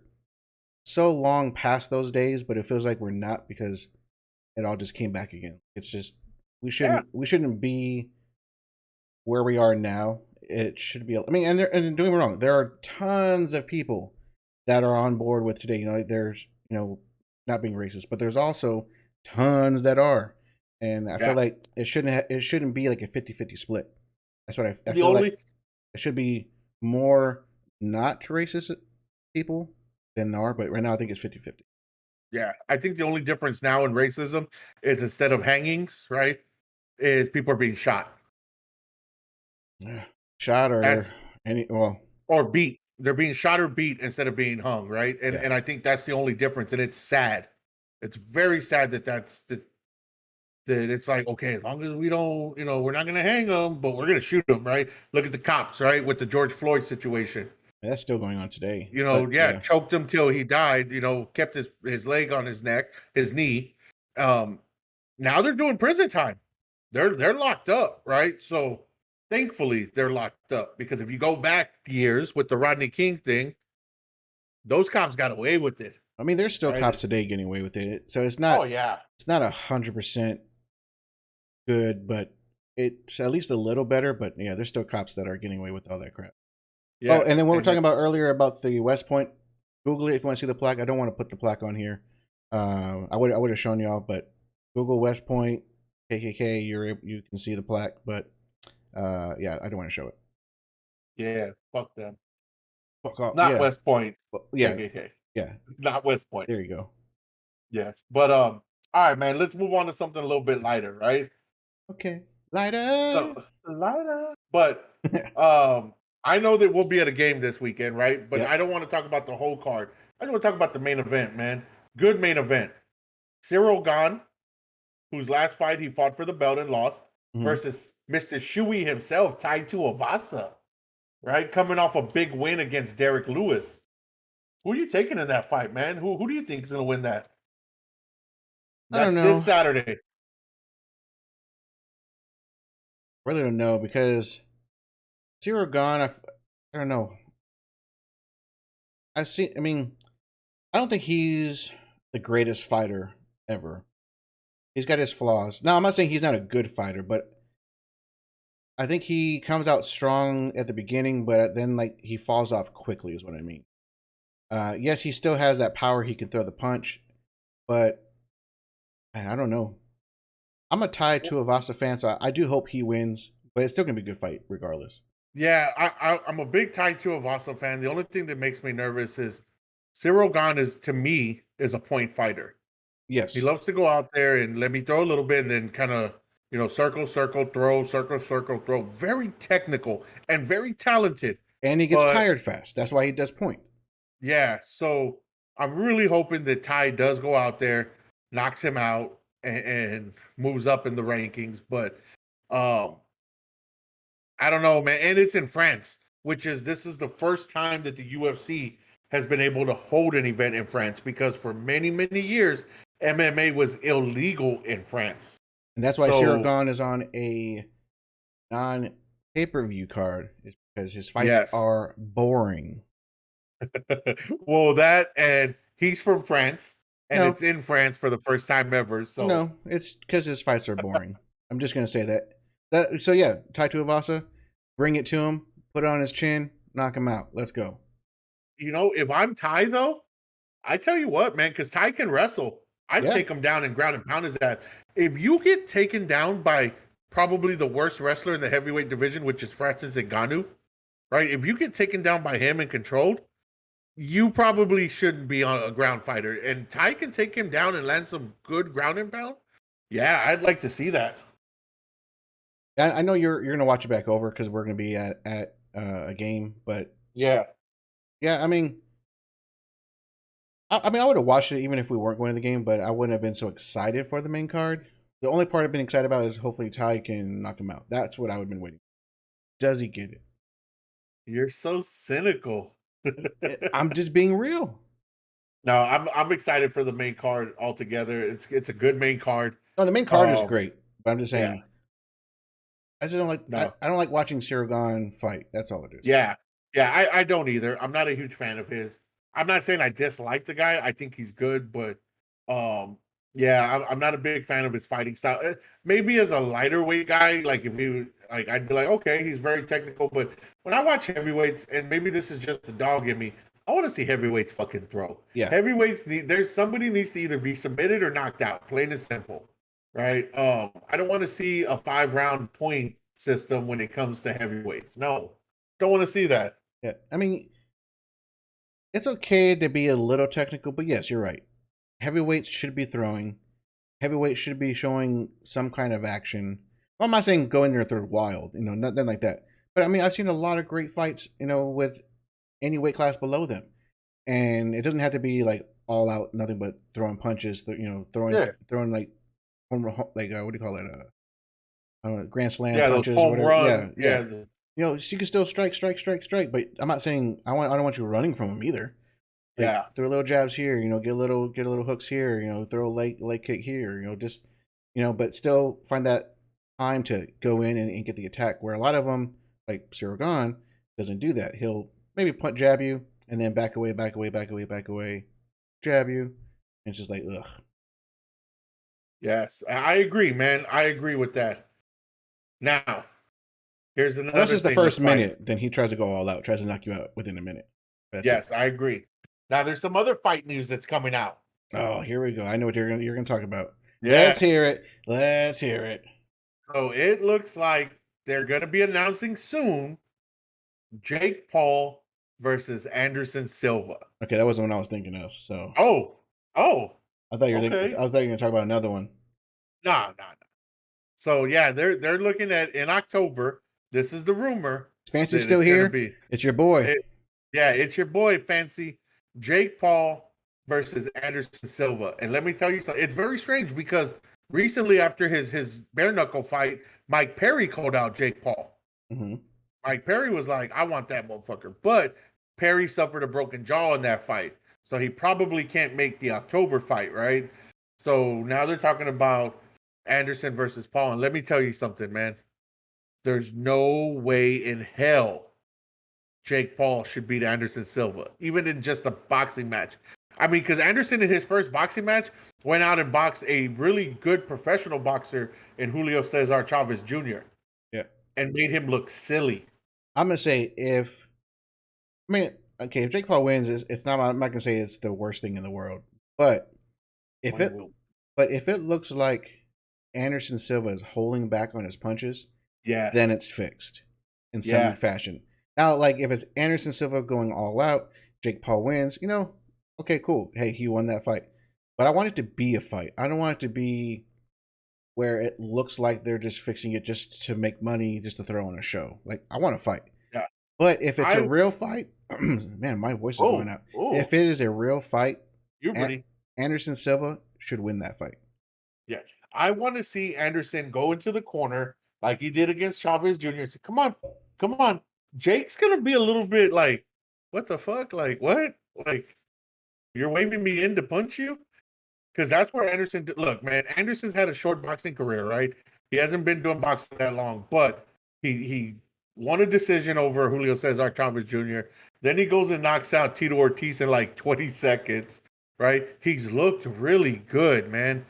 so long past those days, but it feels like we're not because it all just came back again. It's just Yeah. we shouldn't be where we are now. It should be. I mean, and don't get me wrong. There are tons of people that are on board with today. Like there's not being racist, but there's also tons that are, and I feel Yeah. like it shouldn't be like a 50-50 split. That's what I The feel like. only It should be more not racist people than there are, but right now I think it's 50-50. Yeah, I think the only difference now in racism is instead of hangings, right, is people are being shot. Yeah. Shot or That's any well, or beat. They're being shot or beat instead of being hung, right? And yeah. and I think that's the only difference, and it's sad. It's very sad that it's like, okay, as long as we don't, we're not going to hang them, but we're going to shoot them, right? Look at the cops, right, with the George Floyd situation. That's still going on today. Yeah, Yeah. choked him till he died. Kept his leg on his neck, his knee. Um, Now they're doing prison time. They're locked up, right? So thankfully they're locked up, because if you go back years with the Rodney King thing, those cops got away with it, I mean, there's still right? cops today getting away with it. So it's Oh not yeah, it's not 100% good, but it's at least a little better. But yeah, there's still cops that are getting away with all that crap. Oh, yeah, and then what we're and talking it's about earlier about the West Point, Google it if you want to see the plaque. I don't want to put the plaque on here. I would have shown y'all, but Google West Point. KKK, you can see the plaque, but yeah, I don't want to show it. Yeah, fuck them. Fuck off. Not Yeah, West Point, well, yeah, KKK. yeah. Not West Point. There you go. Yes, but all right, man. Let's move on to something a little bit lighter, right? Okay, lighter. So lighter, but I know that we'll be at a game this weekend, right? But Yep. I don't want to talk about the whole card. I want to talk about the main event, man. Good main event. Cyril Gahn, whose last fight he fought for the belt and lost, Mm-hmm. versus Mr. Shui himself, Taito Avasa, right? Coming off a big win against Derek Lewis. Who are you taking in that fight, man? Who do you think is going to win that? I don't That's this know. Saturday. Really don't know because Zero Gone. I don't know. I've seen. I mean, I don't think he's the greatest fighter ever. He's got his flaws. Now, I'm not saying he's not a good fighter, but I think he comes out strong at the beginning, but then like he falls off quickly. Is what I mean. Yes, he still has that power. He can throw the punch, but man, I don't know. I'm a tie to a Vasa fan, so I do hope he wins, but it's still gonna be a good fight regardless. Yeah, I'm a big Taito Avasa fan. The only thing that makes me nervous is Cyril Gahn is, to me, is a point fighter. He Yes, loves to go out there and let me throw a little bit and then kind of, circle, circle, throw, circle, circle, throw. Very technical and very talented. and he gets But tired fast. That's why he does point. yeah, so I'm really hoping that Ty does go out there, knocks him out, and moves up in the rankings. But um, I don't know, man. And it's in France, this is the first time that the UFC has been able to hold an event in France because for many, many years, MMA was illegal in France. And that's why So, Siragon is on a non pay per view card, is because his fights yes. are boring. Well, that and he's from France and No, it's in France for the first time ever. So, no, it's because his fights are boring. I'm just gonna say that. So yeah, Taito Avasa, bring it to him, put it on his chin, knock him out. Let's go. if I'm Ty though, I tell you what, man, because Ty can wrestle. I'd Yeah, take him down and ground and pound his ass. If you get taken down by probably the worst wrestler in the heavyweight division, which is Francis Ngannou, right? If you get taken down by him and controlled, you probably shouldn't be on a ground fighter. And Ty can take him down and land some good ground and pound. Yeah, I'd like to see that. I know you're gonna watch it back over because we're gonna be at a game, but Yeah. yeah, I mean, I would have watched it even if we weren't going to the game, but I wouldn't have been so excited for the main card. The only part I've been excited about is hopefully Ty can knock him out. That's what I would have been waiting. Does he get it? You're so cynical. I'm just being real. No, I'm excited for the main card altogether. It's a good main card. No, the main card is Um, great, but I'm just yeah, saying I just don't like no, I don't like watching Siragon fight. That's all it is. yeah, yeah. I don't either. I'm not a huge fan of his. I'm not saying I dislike the guy. I think he's good, but um, yeah, I'm not a big fan of his fighting style. Maybe as a lighter weight guy, like if he like, I'd be like, okay, he's very technical. But when I watch heavyweights, and maybe this is just the dog in me, I want to see heavyweights fucking throw. Yeah, Heavyweights there's somebody needs to either be submitted or knocked out, plain and simple, right? I don't want to see a 5 round point system when it comes to heavyweights. No, don't want to see that. yeah. I mean, it's okay to be a little technical, but yes, you're right. Heavyweights should be throwing. Heavyweights should be showing some kind of action. Well, I'm not saying go in there third wild, nothing like that. But I mean, I've seen a lot of great fights, with any weight class below them, and it doesn't have to be like all out, nothing but throwing punches. Yeah, Throwing like like what do you call it? Grand slam yeah, those punches or home whatever. Yeah, run, yeah. yeah, She can still strike, strike, strike, strike. But I'm not saying I don't want you running from them either. Like yeah, throw little jabs here, get a little hooks here, throw a leg kick here, just but still find that time to go in and get the attack. Where a lot of them, like Siragan, doesn't do that. He'll maybe punt jab you and then back away, back away, back away, back away, jab you. And it's just like ugh. yes. I agree, man. I agree with that. Now, here's Unless another it's the thing with first fighting. minute, then he tries to go all out, tries to knock you out within a minute. That's it. Yes, I agree. Now, there's some other fight news that's coming out. Oh, here we go. I know what you're gonna talk about. Let's Yes. hear it. Let's hear it. So it looks like they're going to be announcing soon Jake Paul versus Anderson Silva. Okay, that wasn't what I was thinking of. So Oh, oh, I thought you were thinking. okay. I was thinking you were gonna talk about another one. Nah, nah, nah. So yeah, they're looking at in October. This is the rumor Is Fancy that still it's going to here? be. It's your boy. It, yeah, it's your boy Fancy Jake Paul versus Anderson Silva. And let me tell you something. It's very strange because recently after his bare knuckle fight, Mike Perry called out Jake Paul. Mm-hmm. Mike Perry was like, I want that motherfucker. But Perry suffered a broken jaw in that fight. So he probably can't make the October fight, right? So now they're talking about Anderson versus Paul. And let me tell you something, man. There's no way in hell Jake Paul should beat Anderson Silva, even in just a boxing match. I mean, because Anderson in his first boxing match went out and boxed a really good professional boxer in Julio Cesar Chavez Jr. Yeah. and made him look silly. I'm gonna say if I mean, okay, if Jake Paul wins, it's not. I'm not gonna say it's the worst thing in the world, but if it, but if it looks like Anderson Silva is holding back on his punches, Yes. then it's fixed in some Yes. fashion. Now, like if it's Anderson Silva going all out, Jake Paul wins. Okay, cool. Hey, he won that fight, but I want it to be a fight. I don't want it to be where it looks like they're just fixing it just to make money, just to throw on a show. Like I want to fight. Yeah. But if it's a real fight, man, my voice is going out. If it is a real fight, Anderson Silva should win that fight. Yeah. I want to see Anderson go into the corner like he did against Chavez Jr. and say, come on, come on. Jake's going to be a little bit like, what the fuck? Like, what? Like, you're waving me in to punch you? Because that's where Anderson, look, man, Anderson's had a short boxing career, right? He hasn't been doing boxing that long, but he won a decision over Julio Cesar Chavez Jr. Then he goes and knocks out Tito Ortiz in like 20 seconds, right? He's looked really good, man.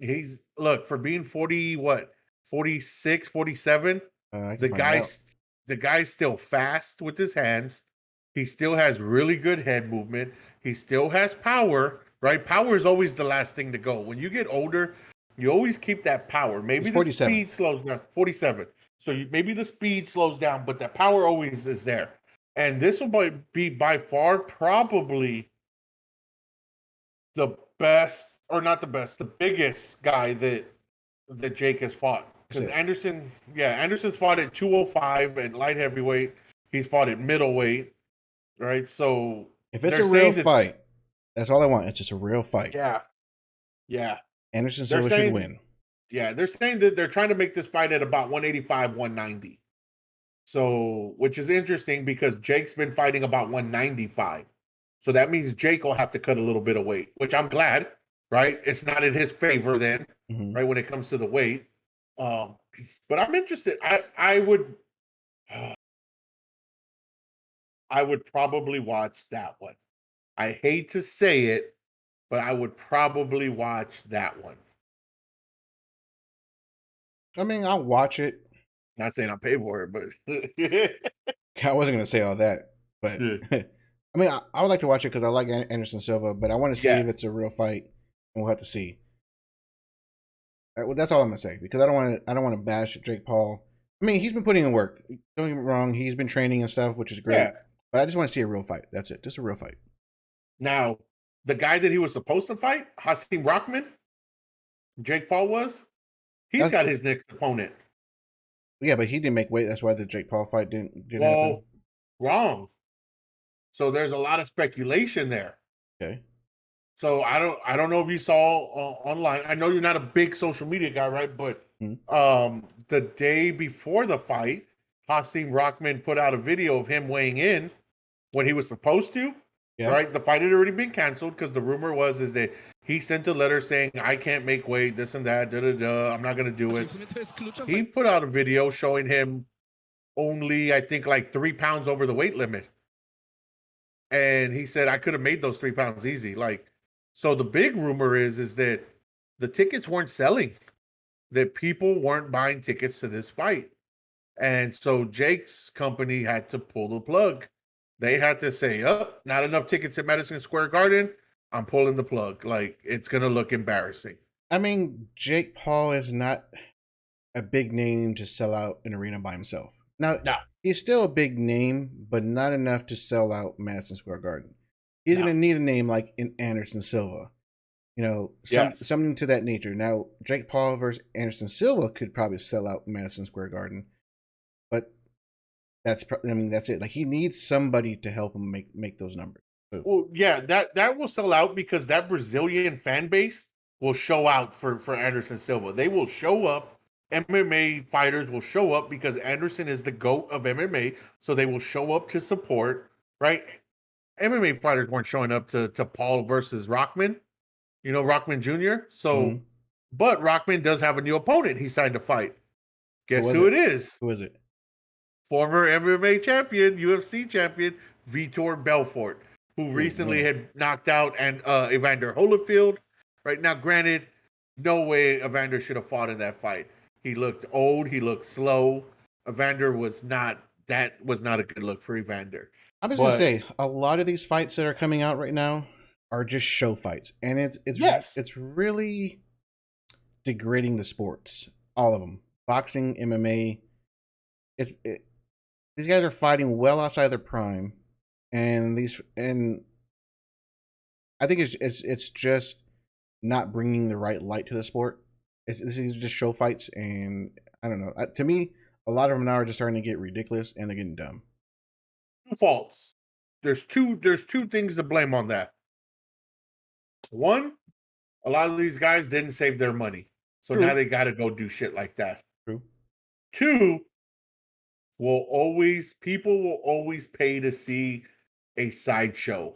He's look for being 40, what 46, 47. The guy's still fast with his hands. He still has really good head movement. He still has power, right? Power is always the last thing to go. When you get older, you always keep that power. Maybe the speed slows down. 47. So maybe the speed slows down, but the power always is there. And this will be by far probably the best, or not the best, the biggest guy that Jake has fought. Because Anderson's fought at 205 at light heavyweight. He's fought at middleweight, right? So if it's a real fight, that's all I want. It's just a real fight. Yeah. Anderson Silva should win. Yeah, they're saying that they're trying to make this fight at about 185, 190. So, which is interesting because Jake's been fighting about 195. So that means Jake will have to cut a little bit of weight, which I'm glad, right? It's not in his favor then, right? When it comes to the weight. But I'm interested. I would probably watch that one. I hate to say it, but I would probably watch that one. I mean, I'll watch it. Not saying I'll pay for it, but I wasn't going to say all that, but I mean, I would like to watch it because I like Anderson Silva, but I want to see if it's a real fight, and we'll have to see. That's all I'm gonna say because I don't want to bash Jake Paul. I mean, he's been putting in work. Don't get me wrong; he's been training and stuff, which is great. Yeah. But I just want to see a real fight. That's it, just a real fight. Now, the guy that he was supposed to fight, Hasim Rahman, Jake Paul he's got his next opponent. Yeah, but he didn't make weight. That's why the Jake Paul fight didn't happen. Wrong. So there's a lot of speculation there. Okay. So I don't know if you saw online. I know you're not a big social media guy, right? But the day before the fight, Hasim Rahman put out a video of him weighing in when he was supposed to. Yeah. Right? The fight had already been canceled because the rumor is that he sent a letter saying, I can't make weight, this and that, I'm not gonna do it. He put out a video showing him only, I think, like 3 pounds over the weight limit. And he said, I could have made those 3 pounds easy. Like, so the big rumor is that the tickets weren't selling, that people weren't buying tickets to this fight. And so Jake's company had to pull the plug. They had to say, oh, not enough tickets at Madison Square Garden. I'm pulling the plug. Like, it's gonna look embarrassing. I mean, Jake Paul is not a big name to sell out an arena by himself. Now, No, he's still a big name, but not enough to sell out Madison Square Garden. He's no. going to need a name like an Anderson Silva, Yes. something to that nature. Now, Jake Paul versus Anderson Silva could probably sell out Madison Square Garden, but that's it. Like he needs somebody to help him make those numbers. So, Well, yeah, that will sell out because that Brazilian fan base will show out for Anderson Silva. They will show up. MMA fighters will show up because Anderson is the GOAT of MMA, so they will show up to support, right? MMA fighters weren't showing up to Paul versus Rockman, Rockman Jr. So, mhm. but Rockman does have a new opponent he signed to fight. Who Guess was who it? it is? Who was it? Former MMA champion, UFC champion, Vitor Belfort, who Oh recently man, had knocked out Evander Holyfield. Right now, granted, no way Evander should have fought in that fight. He looked old. He looked slow. Evander was not. That was not a good look for Evander. I'm just gonna But say a lot of these fights that are coming out right now are just show fights, and yes, it's really degrading the sports. All of them, boxing, MMA. These guys are fighting well outside their prime, and I think it's just not bringing the right light to the sport. These are just show fights, and I don't know. To me, a lot of them now are just starting to get ridiculous, and they're getting dumb. two faults. There's two things to blame on that. One, a lot of these guys didn't save their money, so now True, they got to go do shit like that. true. Two, people will always pay to see a sideshow.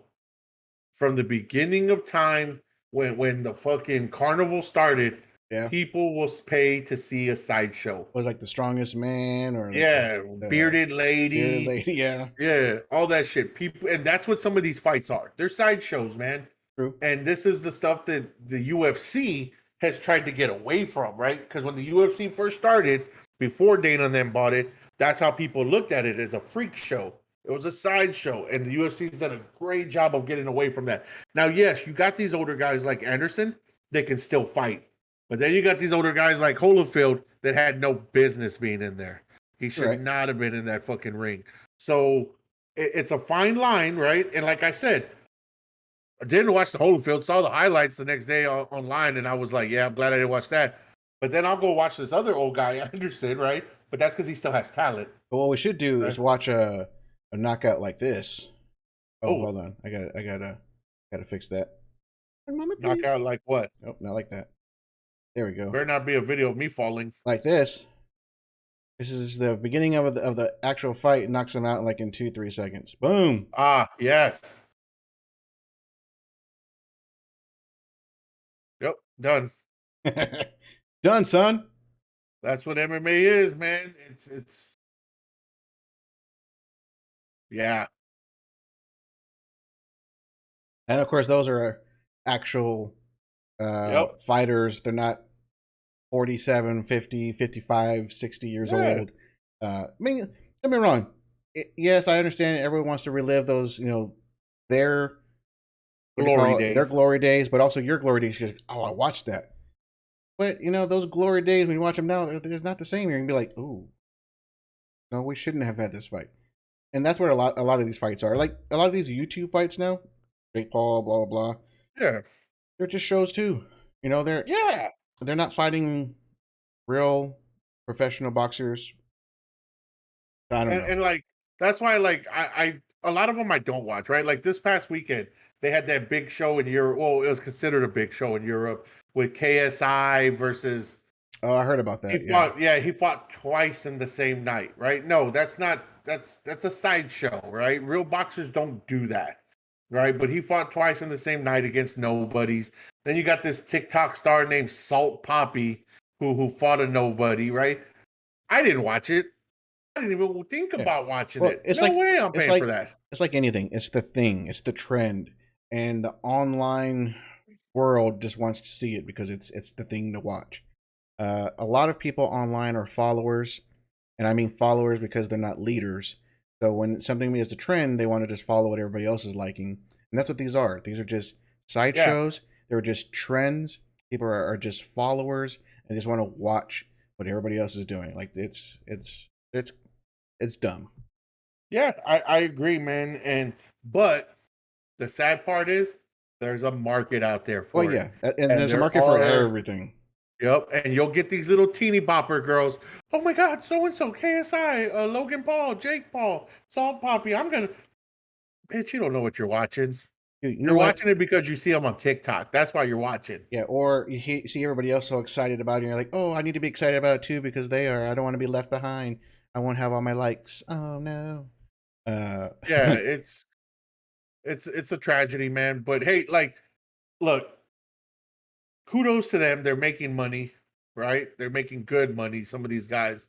From the beginning of time, when the fucking carnival started, Yeah, people will pay to see a sideshow. was like the strongest man or like Yeah, the bearded bearded lady, lady. Yeah, yeah, all that shit. People, and that's what some of these fights are. They're sideshows, man. true. And this is the stuff that the UFC has tried to get away from, right? Because when the UFC first started, before Dana and them bought it, that's how people looked at it, as a freak show. It was a sideshow, and the UFC's done a great job of getting away from that. Now, yes, you got these older guys like Anderson that can still fight, but then you got these older guys like Holyfield that had no business being in there. He You're should right. not have been in that fucking ring. So it's a fine line, right? And like I said, I didn't watch the Holyfield, saw the highlights the next day online, and I was like, yeah, I'm glad I didn't watch that. But then I'll go watch this other old guy, Anderson, right? But that's because he still has talent. But what we should do is Right? watch a knockout like this. Oh, Oh, hold on. I gotta fix that. One moment, knockout please. like what? Nope, not like that. There we go. Better not be a video of me falling. Like this. This is the beginning of the actual fight. Knocks him out like in 2-3 seconds. Boom. Ah, yes. Yep, done. Done, son. That's what MMA is, man. It's yeah. And of course, those are actual Yep. fighters. They're not 47, 50, 55, 60 years Yeah. old. I mean, don't be wrong. Yes, I understand everyone wants to relive those, their what do you Glory call it? Their days. glory days, but also your glory days. You're like, oh, I watched that. But those glory days when you watch them now, they're not the same. You're gonna be like, ooh, no, we shouldn't have had this fight. And that's where a lot of these fights are. Like a lot of these YouTube fights now, Jake Paul, blah blah blah. Yeah. They're just shows too. They're Yeah. they're not fighting real professional boxers. I don't know. And like that's why like I a lot of them I don't watch, right? Like this past weekend they had that big show in Europe. Well, it was considered a big show in Europe with KSI versus Oh, I heard about he that. Yeah, fought. Yeah, he fought twice in the same night, right? No, that's not. That's a sideshow, right? Real boxers don't do that, right? But he fought twice in the same night against nobodies. Then you got this TikTok star named Salt Poppy who fought a nobody, right? I didn't watch it. I didn't even think yeah. about watching Well, it. No way, I'm it's paying for like that. it's like anything. It's the thing. It's the trend, and the online world just wants to see it because it's the thing to watch. A lot of people online are followers, and I mean followers because they're not leaders. So when something is a trend, they want to just follow what everybody else is liking, and that's what these are. These are just sideshows. They're just trends. People are just followers and just want to watch what everybody else is doing. Like it's dumb. Yeah, I agree, man. But the sad part is there's a market out there Well, for it. yeah, and And there's a there market for are, everything. yep, and you'll get these little teeny bopper girls. Oh my God, so and so, KSI, Logan Paul, Jake Paul, Salt Poppy. I'm gonna, bitch, you don't know what you're watching. You know You're what? watching it because you see them on TikTok. That's why you're watching. Yeah, or you see everybody else so excited about it, and you're like, oh, I need to be excited about it too because they are. I don't want to be left behind. I won't have all my likes. Oh no. Yeah, it's a tragedy, man. But hey, like, look, kudos to them. They're making money, right? They're making good money. Some of these guys,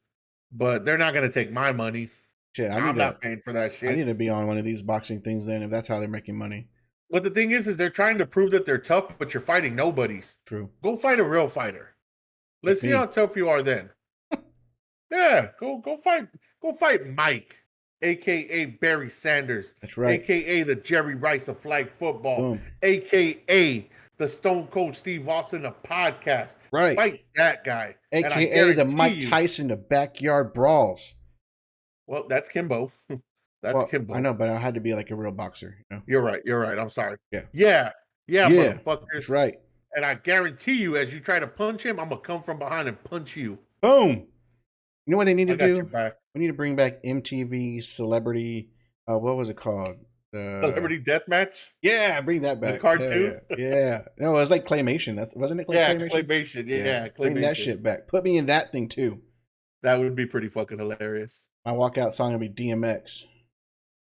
but they're not gonna take my money. Shit, I'm not paying for that I shit. need to be on one of these boxing things then if that's how they're making money. But the thing is they're trying to prove that they're tough, but you're fighting nobodies. True. Go fight a real fighter. Like Let's see me. how tough you are then. Yeah, go fight Mike, aka Barry Sanders, That's right. aka the Jerry Rice of flag football, Boom. aka the Stone Cold Steve Austin of podcast. Right. Fight that guy. And I AKA the guarantee Mike you, Tyson of backyard brawls. well, that's Kimbo. That's Well, I Kimbo. know, but I had to be like a real boxer, you know? You're right. You're right. I'm sorry. Yeah. Yeah, Yeah. motherfuckers. That's right. And I guarantee you, as you try to punch him, I'm gonna come from behind and punch you. Boom. You know what they need to I got do? your back. We need to bring back MTV Celebrity. What was it called? Celebrity Deathmatch, Yeah, bring that the back. cartoon. Yeah. No, it was like claymation. That's wasn't it? Like Yeah, claymation. claymation. Yeah, Bring that claymation. shit back. Put me in that thing too. That would be pretty fucking hilarious. My walkout song would be DMX.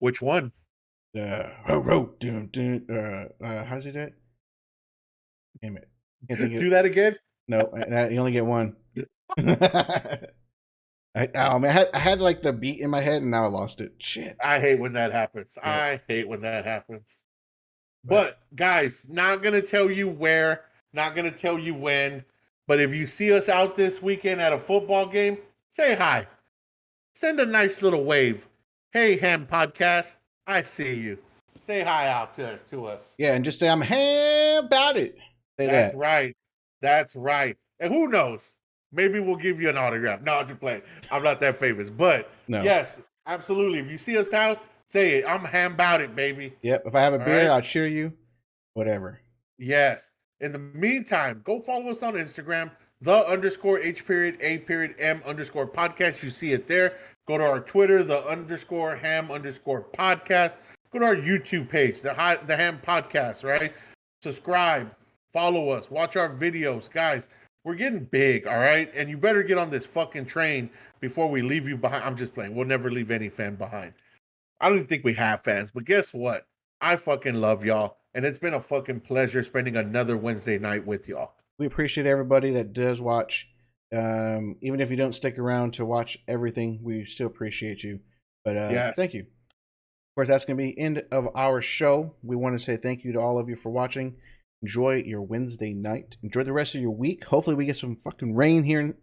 Which one? How's it that? Damn it. Can't think of Do it. that again? No, you only get one. I had like the beat in my head and now I lost it. Shit. I hate when that happens. Yeah. I hate when that happens. But guys, not gonna tell you where, not gonna tell you when. But if you see us out this weekend at a football game, say hi. Send a nice little wave. Hey, Ham Podcast, I see you. Say hi out to us. Yeah, and just say I'm ham about it. Say That's that. right. That's right. And who knows? Maybe we'll give you an autograph. No, I'm just playing. I'm not that famous. But No. yes, absolutely. If you see us out, say it. I'm ham about it, baby. Yep. If I have a All beer, right? I'll cheer you. Whatever. Yes. In the meantime, go follow us on Instagram, _H_A_M _podcast. You see it there. Go to our Twitter, _ham _podcast. Go to our YouTube page, the Ham Podcast, right? Subscribe, follow us, watch our videos. Guys, we're getting big, all right? And you better get on this fucking train before we leave you behind. I'm just playing. We'll never leave any fan behind. I don't even think we have fans, but guess what? I fucking love y'all. And it's been a fucking pleasure spending another Wednesday night with y'all. We appreciate everybody that does watch. Even if you don't stick around to watch everything, we still appreciate you. But Yes. Thank you. Of course, that's going to be the end of our show. We want to say thank you to all of you for watching. Enjoy your Wednesday night. Enjoy the rest of your week. Hopefully, we get some fucking rain here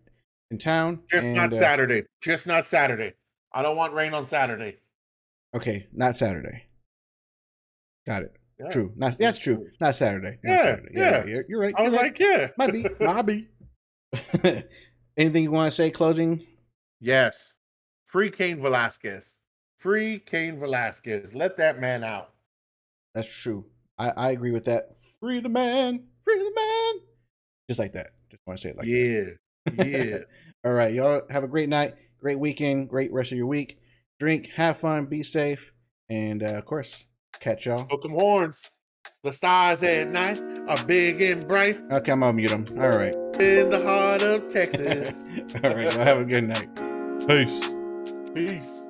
in town. Just not Saturday. Just not Saturday. I don't want rain on Saturday. Okay, not Saturday. Got it. Yeah. True. That's true. Not Saturday. Not Yeah, Saturday. yeah. You're right. I was like, yeah. Might be. Might be. Anything you want to say closing? Yes. Free Cain Velasquez. Free Cain Velasquez. Let that man out. That's true. I agree with that. Free the man. Free the man. Just like that. Just want to say it like that. Yeah. All right. Y'all have a great night. Great weekend. Great rest of your week. Drink. Have fun. Be safe. And, of course, catch y'all. Smoke 'em horns. The stars at night are big and bright. Okay, I'm going to mute them. All right. In the heart of Texas. All right. Y'all have a good night. Peace. Peace.